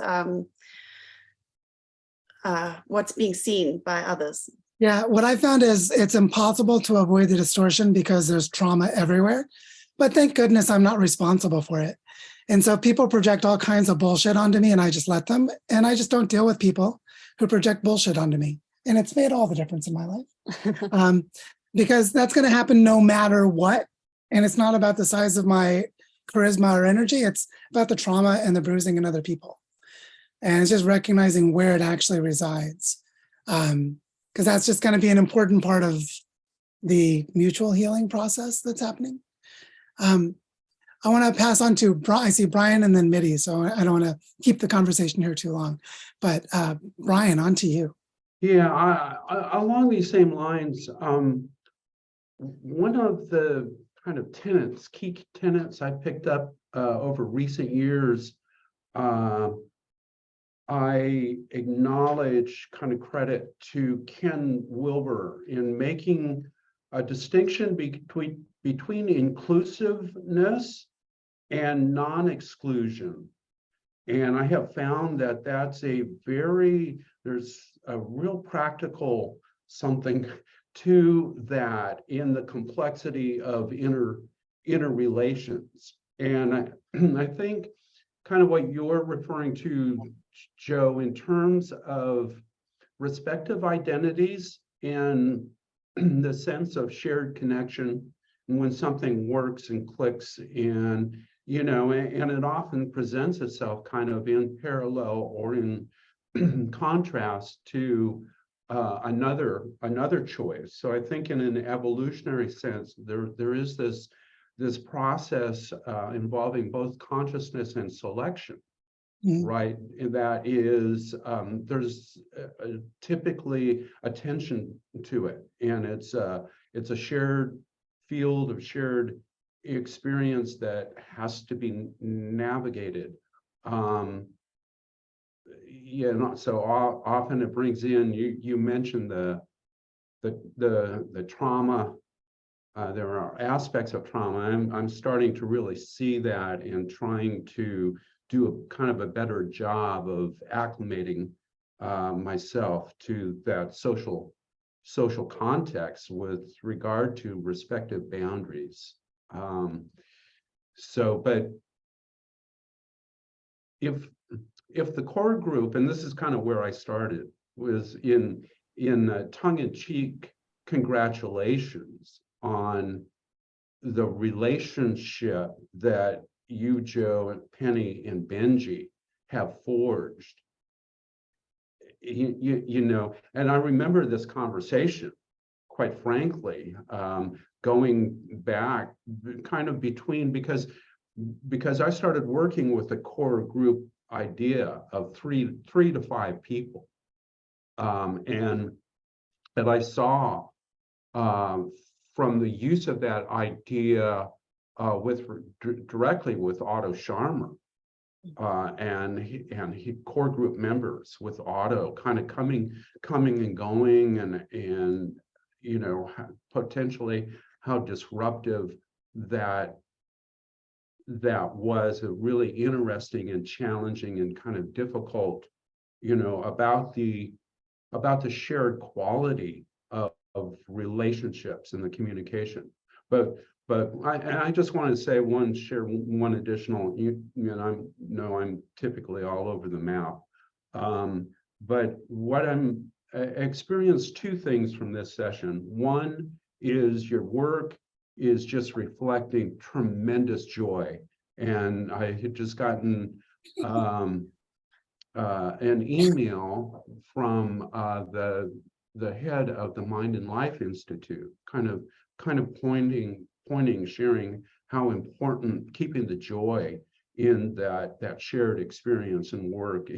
being seen by others. Yeah, what I found is it's impossible to avoid the distortion because there's trauma everywhere. But thank goodness I'm not responsible for it. And so people project all kinds of bullshit onto me and I just let them. And I just don't deal with people who project bullshit onto me. And it's made all the difference in my life. Because that's going to happen no matter what. And it's not about the size of my charisma or energy. It's about the trauma and the bruising in other people. And it's just recognizing where it actually resides. Because that's just going to be an important part of the mutual healing process that's happening. I want to pass on to I see Brian and then Mitty, so I don't want to keep the conversation here too long. But Brian, on to you. Yeah, I along these same lines, one of the kind of key tenets I picked up over recent years, I acknowledge kind of credit to Ken Wilber in making a distinction between inclusiveness and non-exclusion. And I have found that that's there's a real practical something to that in the complexity of inner relations. And I think kind of what you're referring to, Joe, in terms of respective identities and the sense of shared connection, and when something works and clicks, and and it often presents itself kind of in parallel or in contrast to another choice. So I think in an evolutionary sense, there is this process involving both consciousness and selection, right? And that is there's typically attention to it, and it's a shared field of shared experience that has to be navigated. So often it brings in, you mentioned the trauma. There are aspects of trauma. I'm starting to really see that and trying to do a kind of a better job of acclimating myself to that social context with regard to respective boundaries. But if the core group, and this is kind of where I started, was in tongue-in-cheek congratulations on the relationship that you, Joe, and Penny, and Benji have forged. And I remember this conversation, quite frankly, going back kind of between, because I started working with the core group idea of three to five people, and that I saw from the use of that idea directly with Otto Scharmer and core group members, with Otto kind of coming and going, and potentially how disruptive that was, a really interesting and challenging and kind of difficult, about the shared quality of relationships and the communication. But I just want to say one additional, I'm typically all over the map. But what I'm experienced two things from this session. One is your work is just reflecting tremendous joy. And I had just gotten an email from the head of the Mind and Life Institute, kind of pointing, sharing how important keeping the joy in that shared experience and work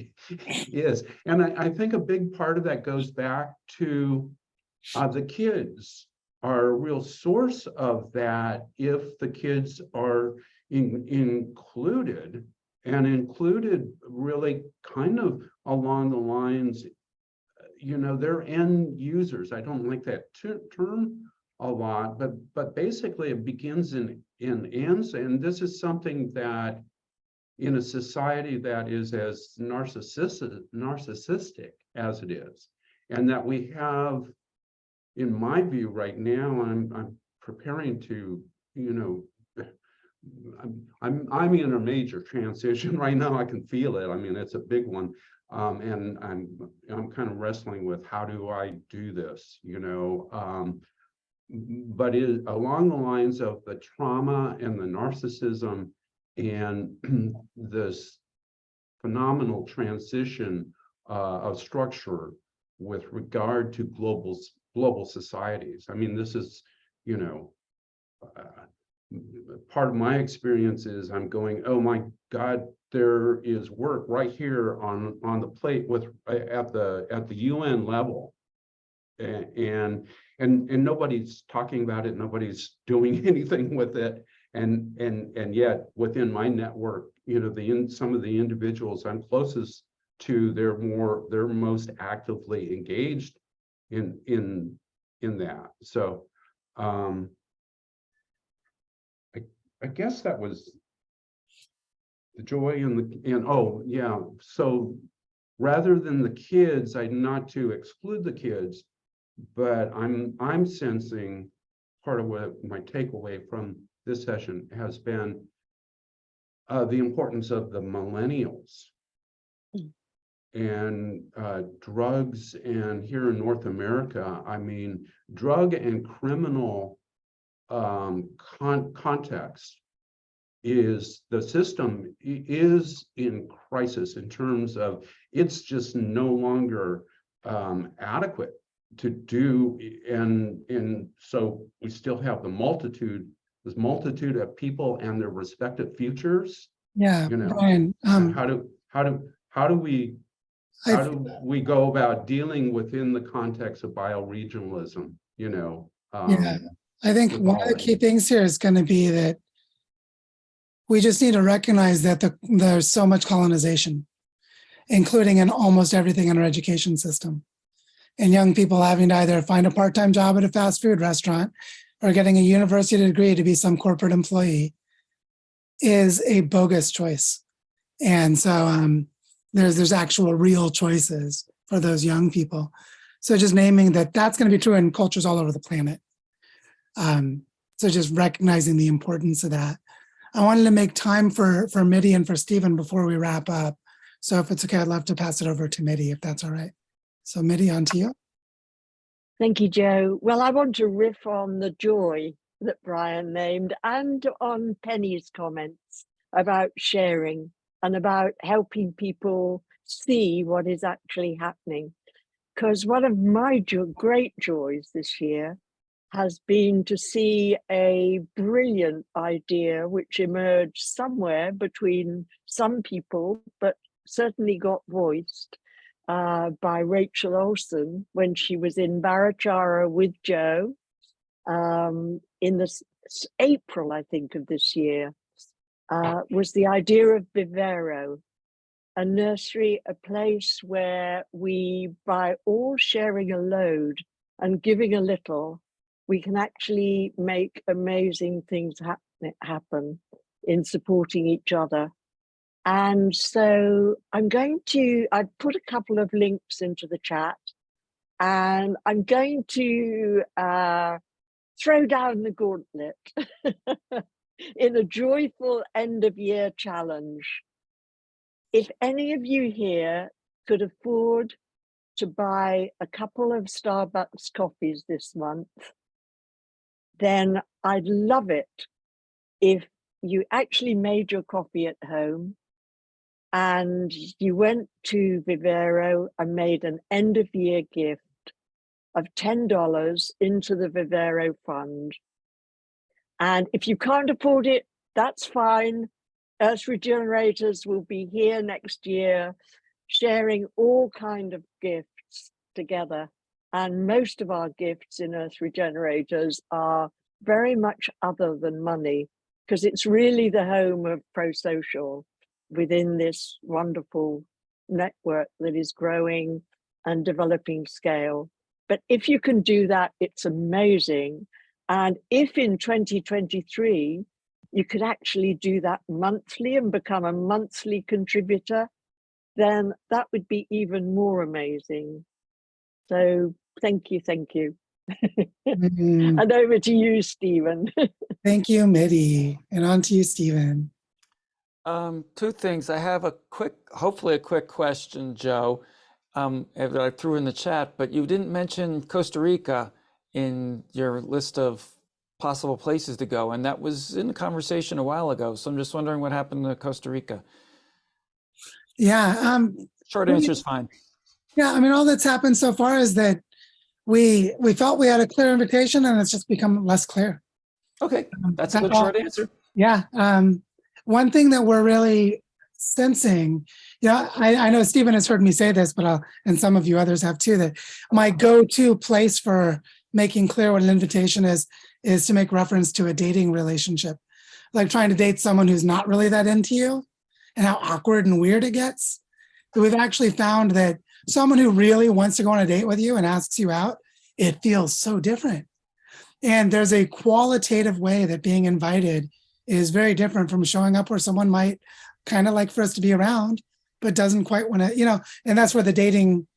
is. And I think a big part of that goes back to the kids are a real source of that, if the kids are included really kind of along the lines, they're end users. I don't like that term a lot, but basically it begins and ends. And this is something that in a society that is as narcissistic as it is, and that we have, in my view right now, I'm preparing to, I'm in a major transition right now. I can feel it. I mean, it's a big one. And I'm kind of wrestling with, how do I do this? but along the lines of the trauma and the narcissism and this phenomenal transition of structure with regard to global societies. I mean, this is, part of my experience is I'm going, oh my God, there is work right here on the plate with at the UN level, and nobody's talking about it, nobody's doing anything with it, and yet within my network, some of the individuals I'm closest to, they're most actively engaged in that. So I guess that was the joy and oh yeah. So rather than the kids, not to exclude the kids, but I'm sensing part of what my takeaway from this session has been the importance of the millennials and drugs. And here in North America, I mean, drug and criminal context is the system is in crisis in terms of it's just no longer adequate to do, and so we still have this multitude of people and their respective futures. Yeah, Brian. How do we go about dealing within the context of bioregionalism? Yeah, I think one of the key things here is going to be that we just need to recognize that there's so much colonization, including in almost everything in our education system. And young people having to either find a part-time job at a fast food restaurant or getting a university degree to be some corporate employee is a bogus choice. And so there's actual real choices for those young people. So just naming that's going to be true in cultures all over the planet. So just recognizing the importance of that. I wanted to make time for Mitty and for Stephen before we wrap up. So if it's okay, I'd love to pass it over to Mitty, if that's all right. So Mitty, on to you. Thank you, Joe. Well, I want to riff on the joy that Brian named and on Penny's comments about sharing and about helping people see what is actually happening. Because one of my great joys this year has been to see a brilliant idea which emerged somewhere between some people, but certainly got voiced by Rachel Olsen when she was in Barichara with Joe in this April, I think, of this year, was the idea of Vivero, a nursery, a place where we, by all sharing a load and giving a little, we can actually make amazing things happen in supporting each other. And so I've put a couple of links into the chat, and I'm going to throw down the gauntlet in a joyful end of year challenge. If any of you here could afford to buy a couple of Starbucks coffees this month, then I'd love it if you actually made your coffee at home and you went to Vivero and made an end of year gift of $10 into the Vivero fund. And if you can't afford it, that's fine. Earth Regenerators will be here next year, sharing all kind of gifts together. And most of our gifts in Earth Regenerators are very much other than money, because it's really the home of pro-social within this wonderful network that is growing and developing scale. But if you can do that, it's amazing. And if in 2023, you could actually do that monthly and become a monthly contributor, then that would be even more amazing. So thank you, thank you. And over to you, Stephen. Thank you, Mitty. And on to you, Stephen. Two things. I have hopefully a quick question, Joe, that I threw in the chat, but you didn't mention Costa Rica in your list of possible places to go, and that was in the conversation a while ago. So I'm just wondering what happened to Costa Rica. Yeah. Short answer is fine. Yeah. I mean, all that's happened so far is that we felt we had a clear invitation, and it's just become less clear. Okay, that's a good all. short answer. Yeah. One thing that we're really sensing, I know Stephen has heard me say this, but and some of you others have too, that my go-to place for making clear what an invitation is to make reference to a dating relationship. Like trying to date someone who's not really that into you and how awkward and weird it gets. But we've actually found that someone who really wants to go on a date with you and asks you out, it feels so different. And there's a qualitative way that being invited is very different from showing up where someone might kind of like for us to be around, but doesn't quite want to, and that's where the dating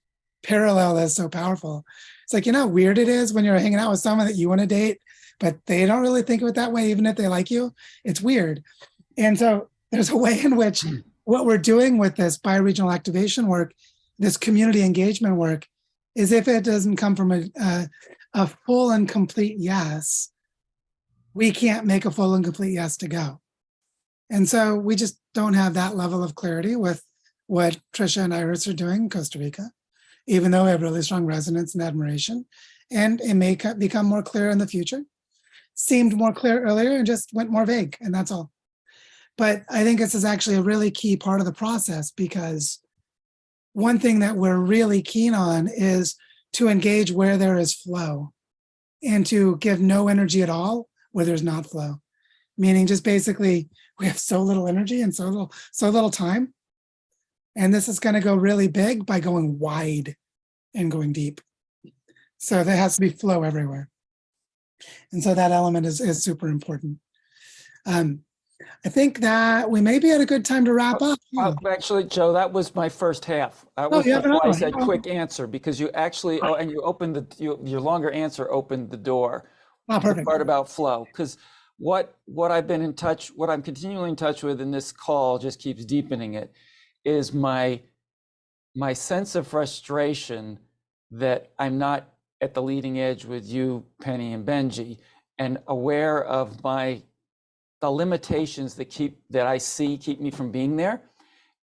parallel is so powerful. It's like, how weird it is when you're hanging out with someone that you want to date, but they don't really think of it that way, even if they like you. It's weird. And so there's a way in which what we're doing with this bioregional activation work, this community engagement work, is if it doesn't come from a full and complete yes, we can't make a full and complete yes to go. And so we just don't have that level of clarity with what Trisha and Iris are doing in Costa Rica, even though we have really strong resonance and admiration. And it may become more clear in the future. Seemed more clear earlier and just went more vague, and that's all. But I think this is actually a really key part of the process, because one thing that we're really keen on is to engage where there is flow and to give no energy at all where there's not flow. Meaning just basically we have so little energy and so little time. And this is going to go really big by going wide and going deep. So there has to be flow everywhere. And so that element is super important. I think that we may be at a good time to wrap up. Actually, Joe, that was my first half. That was why I said quick answer, because you actually, and you opened your longer answer opened the door. Perfect. The part about flow, because what I've been in touch, what I'm continually in touch with in this call just keeps deepening it, is my sense of frustration that I'm not at the leading edge with you, Penny and Benji, and aware of the limitations that I see keep me from being there.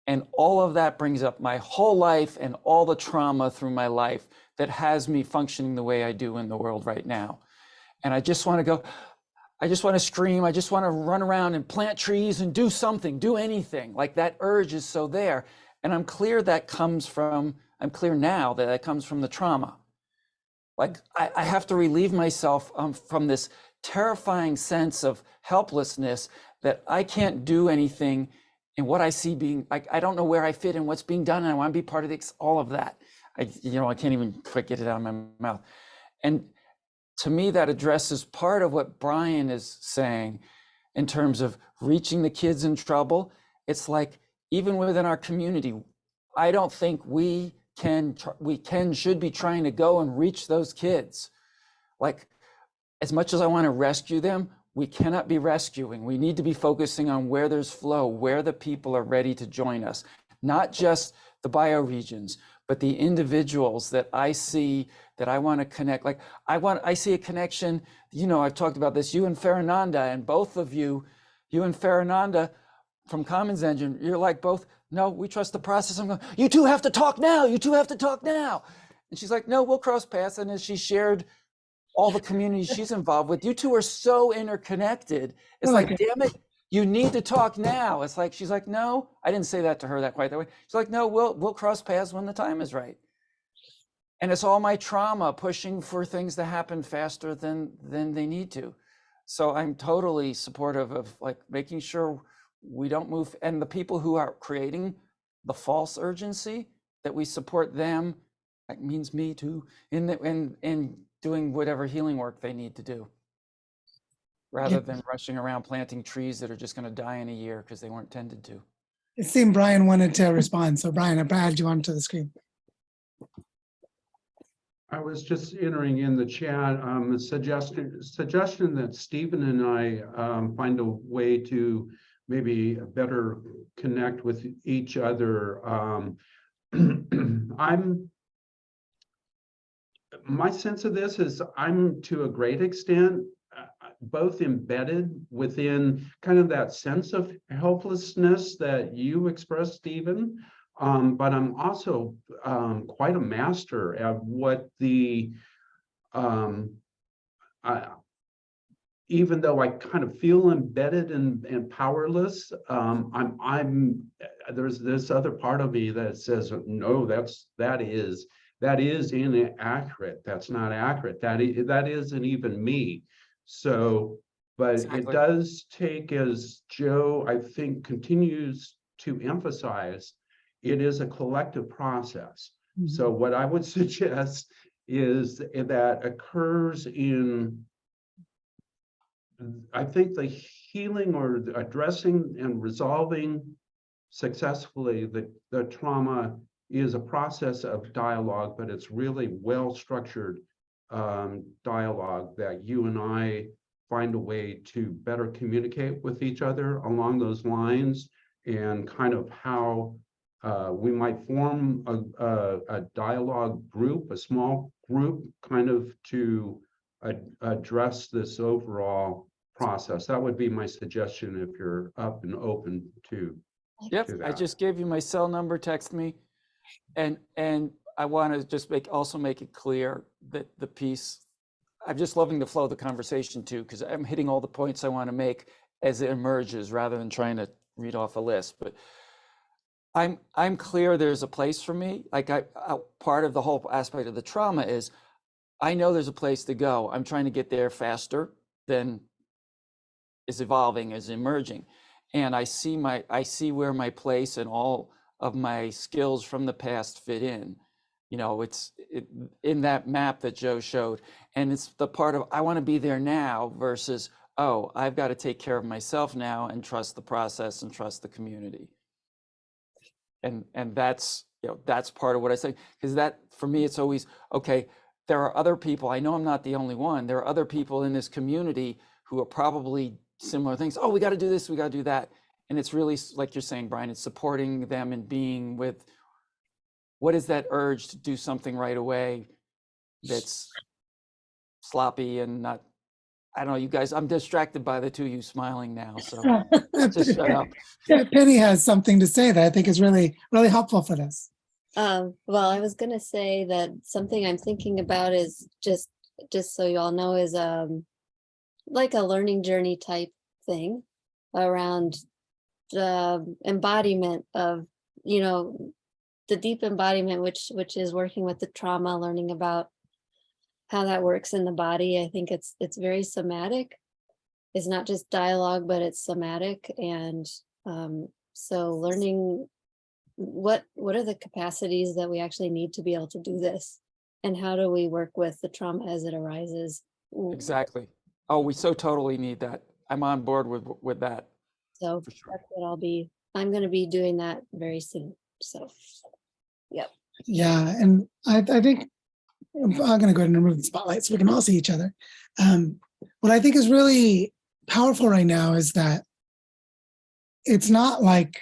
And all of that brings up my whole life and all the trauma through my life that has me functioning the way I do in the world right now. And I just want to go, I just want to scream, I just want to run around and plant trees and do something, do anything. Like that urge is so there. And I'm clear now that comes from the trauma. Like I have to relieve myself from this terrifying sense of helplessness that I can't do anything in what I see being, like, I don't know where I fit in what's being done, and I want to be part of all of that. I can't even quite get it out of my mouth. And to me, that addresses part of what Brian is saying in terms of reaching the kids in trouble. It's like, even within our community, I don't think we should be trying to go and reach those kids. Like, as much as I want to rescue them, we cannot be rescuing. We need to be focusing on where there's flow, where the people are ready to join us, not just the bioregions, but the individuals that I see that I want to connect. Like I see a connection, I've talked about this, you and Farananda, and both of you and Farananda from Commons Engine, you're like both, no, we trust the process. I'm going, you two have to talk now. You two have to talk now. And she's like, no, we'll cross paths. And as she shared all the communities she's involved with, you two are so interconnected. It's like, damn it, you need to talk now. It's like, she's like, no, I didn't say that to her that quite that way. She's like, no, we'll cross paths when the time is right. And it's all my trauma pushing for things to happen faster than they need to. So I'm totally supportive of like making sure we don't move, and the people who are creating the false urgency, that we support them. That means me too, in doing whatever healing work they need to do, rather than rushing around planting trees that are just going to die in a year because they weren't tended to. It seemed Brian wanted to respond. So Brian, I added you onto the screen. I was just entering in the chat a suggestion that Stephen and I find a way to maybe better connect with each other. my sense of this is I'm to a great extent both embedded within kind of that sense of helplessness that you expressed, Stephen, but I'm also quite a master at what the even though I kind of feel embedded and powerless, there's this other part of me that says, no, that is inaccurate. That's not accurate. That isn't even me. So, but Exactly. it does take, as Joe, I think, continues to emphasize, it is a collective process. Mhm. So what I would suggest is that occurs in, I think, the healing or addressing and resolving successfully the trauma is a process of dialogue, but it's really well-structured dialogue that you and I find a way to better communicate with each other along those lines, and kind of how we might form a dialogue group, a small group, kind of to address this overall process. That would be my suggestion if you're up and open to Yep, that. I just gave you my cell number, text me. And I want to just also make it clear that the piece, I'm just loving the flow of the conversation too, because I'm hitting all the points I want to make as it emerges rather than trying to read off a list. But I'm clear there's a place for me. Like part of the whole aspect of the trauma is I know there's a place to go. I'm trying to get there faster than is evolving, is emerging. And I see where my place and all of my skills from the past fit in. You know, it's in that map that Joe showed. And it's the part of, I want to be there now versus, oh, I've got to take care of myself now and trust the process and trust the community. And that's, you know, that's part of what I say, because that, for me, it's always, okay, there are other people, I know I'm not the only one, there are other people in this community who are probably similar things. Oh, we got to do this, we got to do that. And it's really, like you're saying, Brian, it's supporting them and being with, what is that urge to do something right away that's sloppy and not, I don't know, you guys, I'm distracted by the two of you smiling now, so just shut up. Penny has something to say that I think is really, really helpful for this. Well, I was gonna say that something I'm thinking about is just so you all know is like a learning journey type thing around the embodiment of, you know, the deep embodiment, which is working with the trauma, learning about how that works in the body. I think it's very somatic. It's not just dialogue, but it's somatic. And so learning what are the capacities that we actually need to be able to do this, and how do we work with the trauma as it arises. Exactly. Oh, we so totally need that. I'm on board with that. So For sure. that's what I'm going to be doing that very soon. So, yep. Yeah, and I think I'm going to go ahead and remove the spotlight so we can all see each other. What I think is really powerful right now is that it's not like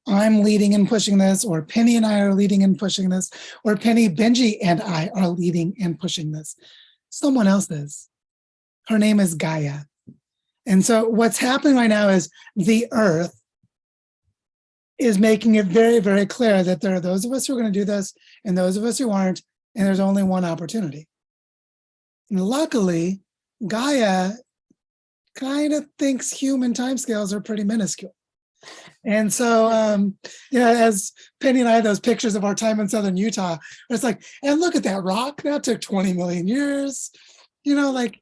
I'm leading and pushing this, or Penny and I are leading and pushing this, or Penny, Benji, and I are leading and pushing this. Someone else is. Her name is Gaia. And so what's happening right now is the Earth is making it very, very clear that there are those of us who are going to do this and those of us who aren't, and there's only one opportunity. And luckily, Gaia kind of thinks human timescales are pretty minuscule. And so, yeah, as Penny and I had those pictures of our time in southern Utah, it's like, and look at that rock, that took 20 million years. You know, like,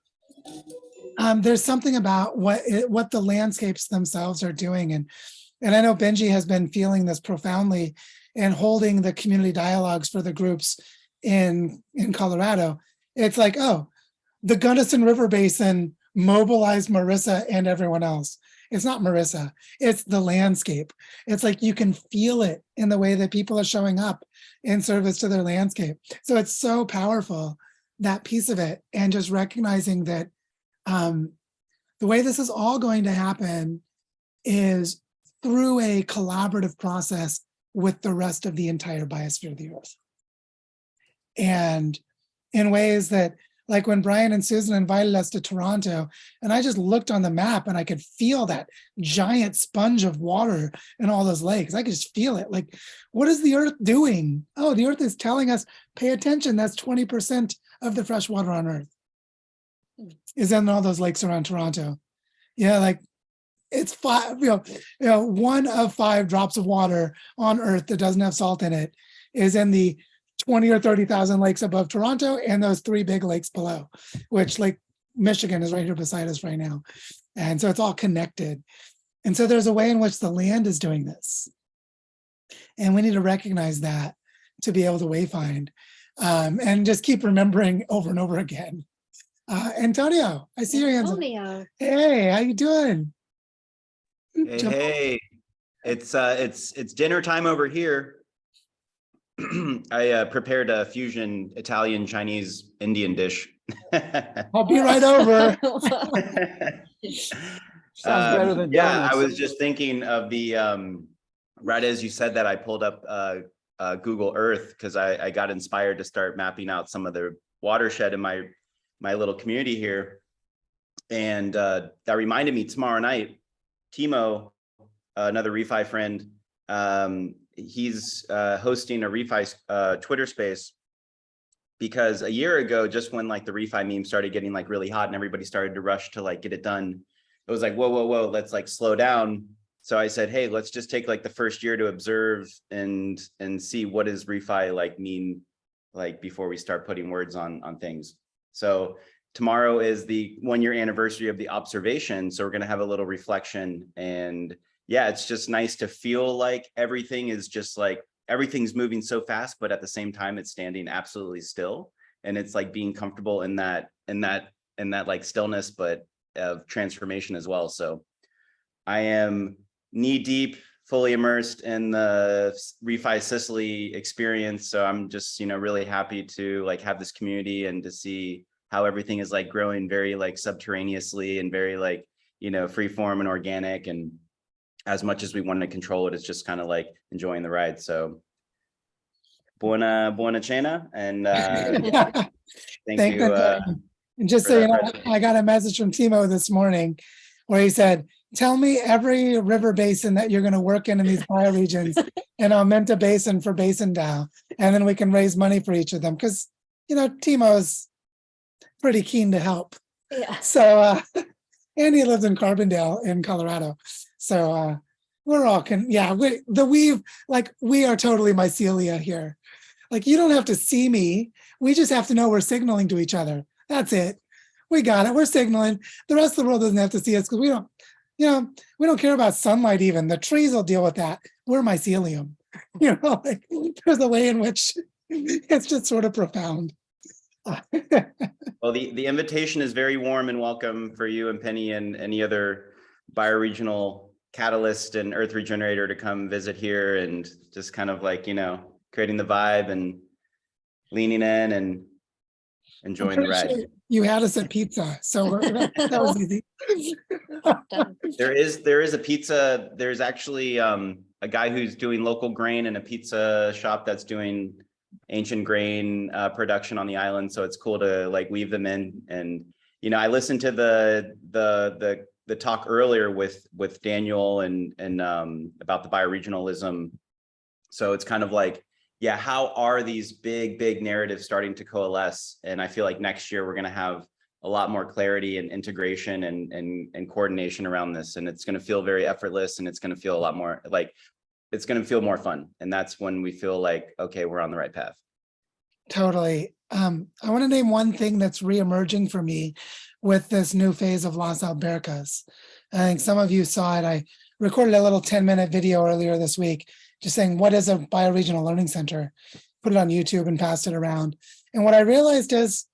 there's something about what the landscapes themselves are doing. And I know Benji has been feeling this profoundly and holding the community dialogues for the groups in Colorado. It's like, oh, the Gunnison River Basin mobilized Marissa and everyone else. It's not Marissa, it's the landscape. It's like you can feel it in the way that people are showing up in service to their landscape. So it's so powerful, that piece of it, and just recognizing that the way this is all going to happen is through a collaborative process with the rest of the entire biosphere of the Earth. And in ways that, like when Brian and Susan invited us to Toronto, and I just looked on the map and I could feel that giant sponge of water in all those lakes. I could just feel it. Like, what is the earth doing? Oh, the earth is telling us, pay attention. That's 20% of the fresh water on earth is in all those lakes around Toronto. Yeah, like it's 1 of 5 drops of water on earth that doesn't have salt in it is in the 20 or 30,000 lakes above Toronto and those 3 big lakes below, which Lake Michigan is right here beside us right now. And so it's all connected. And so there's a way in which the land is doing this. And we need to recognize that to be able to wayfind and just keep remembering over and over again. Antonio, I see your hands up. Antonio. Hey, how you doing? Hey, it's dinner time over here. I prepared a fusion Italian, Chinese, Indian dish. I'll be right over. Sounds better than yeah, donuts. I was just thinking of the right as you said that, I pulled up Google Earth because I got inspired to start mapping out some of the watershed in my little community here, and that reminded me tomorrow night. Timo, another refi friend, he's hosting a refi Twitter space, because a year ago, just when like the refi meme started getting like really hot and everybody started to rush to like get it done, it was like, whoa, let's like slow down. So I said, hey, let's just take like the first year to observe and see what does refi like mean, like before we start putting words on things. So tomorrow is the 1-year anniversary of the observation. So we're going to have a little reflection, and yeah, it's just nice to feel like everything is just like, everything's moving so fast, but at the same time, it's standing absolutely still. And it's like being comfortable in that like stillness, but of transformation as well. So I am knee deep, fully immersed in the refi Sicily experience. So I'm just, really happy to like have this community and to see how everything is like growing very like subterraneously and very like, free form and organic. And as much as we want to control it, it's just kind of like enjoying the ride. So buona cena, and thank you. And just so you know, I got a message from Timo this morning where he said, tell me every river basin that you're going to work in these bioregions, and I'll mint a basin for Basin DAO, and then we can raise money for each of them, because Timo's pretty keen to help. Yeah. So and he lives in Carbondale in Colorado. So we're all we are totally mycelia here. Like, you don't have to see me. We just have to know we're signaling to each other. That's it. We got it. We're signaling. The rest of the world doesn't have to see us, because we don't care about sunlight even. The trees will deal with that. We're mycelium. Like, there's a way in which it's just sort of profound. Well, the invitation is very warm and welcome for you and Penny and any other bioregional catalyst and earth regenerator to come visit here and just kind of like, creating the vibe and leaning in and enjoying the ride. Sure you had us at pizza, so that was easy. There is a pizza. There's actually a guy who's doing local grain and a pizza shop that's doing ancient grain production on the island. So it's cool to like weave them in. And I listened to the talk earlier with Daniel and about the bioregionalism. So it's kind of like, yeah, how are these big narratives starting to coalesce? And I feel like next year we're going to have a lot more clarity and integration and coordination around this. And it's going to feel very effortless, and it's going to feel a lot more like, it's going to feel more fun. And that's when we feel like, okay, we're on the right path. Totally. I want to name one thing that's reemerging for me with this new phase of Las Albercas. I think some of you saw it. I recorded a little 10-minute video earlier this week, just saying, what is a bioregional learning center? Put it on YouTube and passed it around. And what I realized is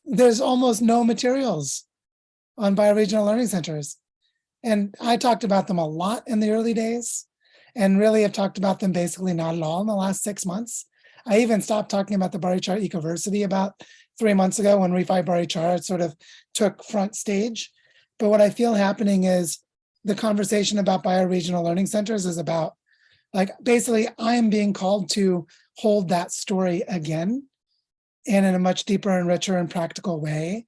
there's almost no materials on bioregional learning centers. And I talked about them a lot in the early days, and really have talked about them basically not at all in the last 6 months. I even stopped talking about the Barichara Ecoversity about 3 months ago when Refi Barichara sort of took front stage. But what I feel happening is the conversation about bioregional learning centers is about, like, basically I'm being called to hold that story again and in a much deeper and richer and practical way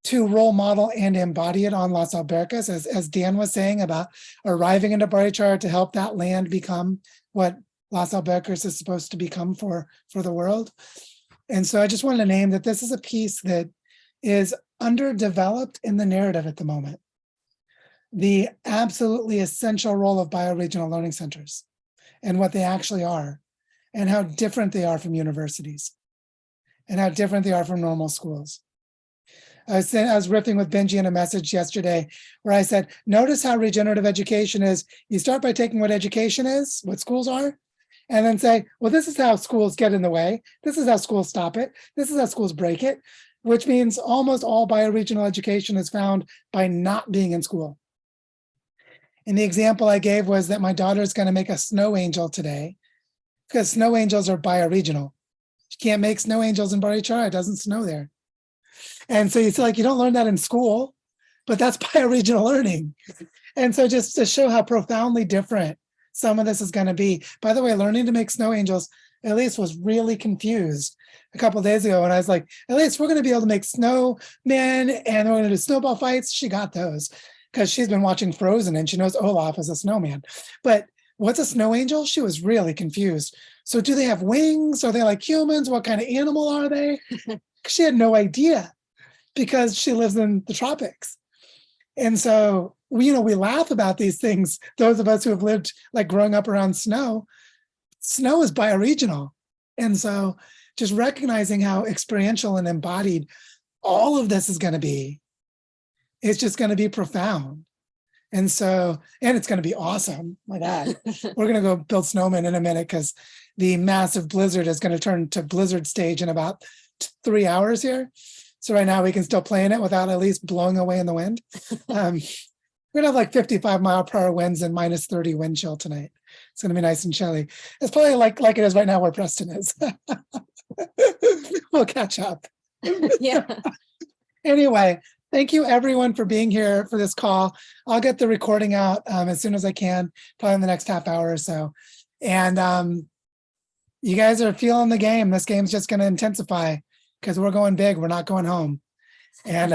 to role model and embody it on Las Albercas, as Dan was saying about arriving into Barichara to help that land become what Las Albercas is supposed to become for the world. And so I just wanted to name that this is a piece that is underdeveloped in the narrative at the moment. The absolutely essential role of bioregional learning centers and what they actually are, and how different they are from universities, and how different they are from normal schools. I was riffing with Benji in a message yesterday where I said, notice how regenerative education is. You start by taking what education is, what schools are, and then say, well, this is how schools get in the way. This is how schools stop it. This is how schools break it, which means almost all bioregional education is found by not being in school. And the example I gave was that my daughter is going to make a snow angel today because snow angels are bioregional. You can't make snow angels in Barichara. It doesn't snow there. And so it's like, you don't learn that in school, but that's bioregional learning. And so just to show how profoundly different some of this is going to be. By the way, learning to make snow angels, Elise was really confused a couple of days ago when I was like, Elise, we're going to be able to make snowmen and we're going to do snowball fights. She got those because she's been watching Frozen and she knows Olaf is a snowman. But what's a snow angel? She was really confused. So do they have wings? Are they like humans? What kind of animal are they? She had no idea because she lives in the tropics. And so we laugh about these things. Those of us who have lived like growing up around snow is bioregional. And so just recognizing how experiential and embodied all of this is going to be, it's just going to be profound. And so, and it's going to be awesome. My God, we're going to go build snowmen in a minute because the massive blizzard is going to turn to blizzard stage in about 3 hours here. So right now we can still play in it without at least blowing away in the wind. We're gonna have like 55-mile-per-hour winds and minus 30 wind chill tonight. It's gonna be nice and chilly. It's probably like it is right now where Preston is. We'll catch up. Yeah. Anyway, thank you everyone for being here for this call. I'll get the recording out as soon as I can, probably in the next half hour or so. And you guys are feeling the game. This game's just gonna intensify because we're going big, we're not going home. And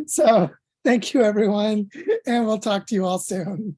so thank you, everyone, and we'll talk to you all soon.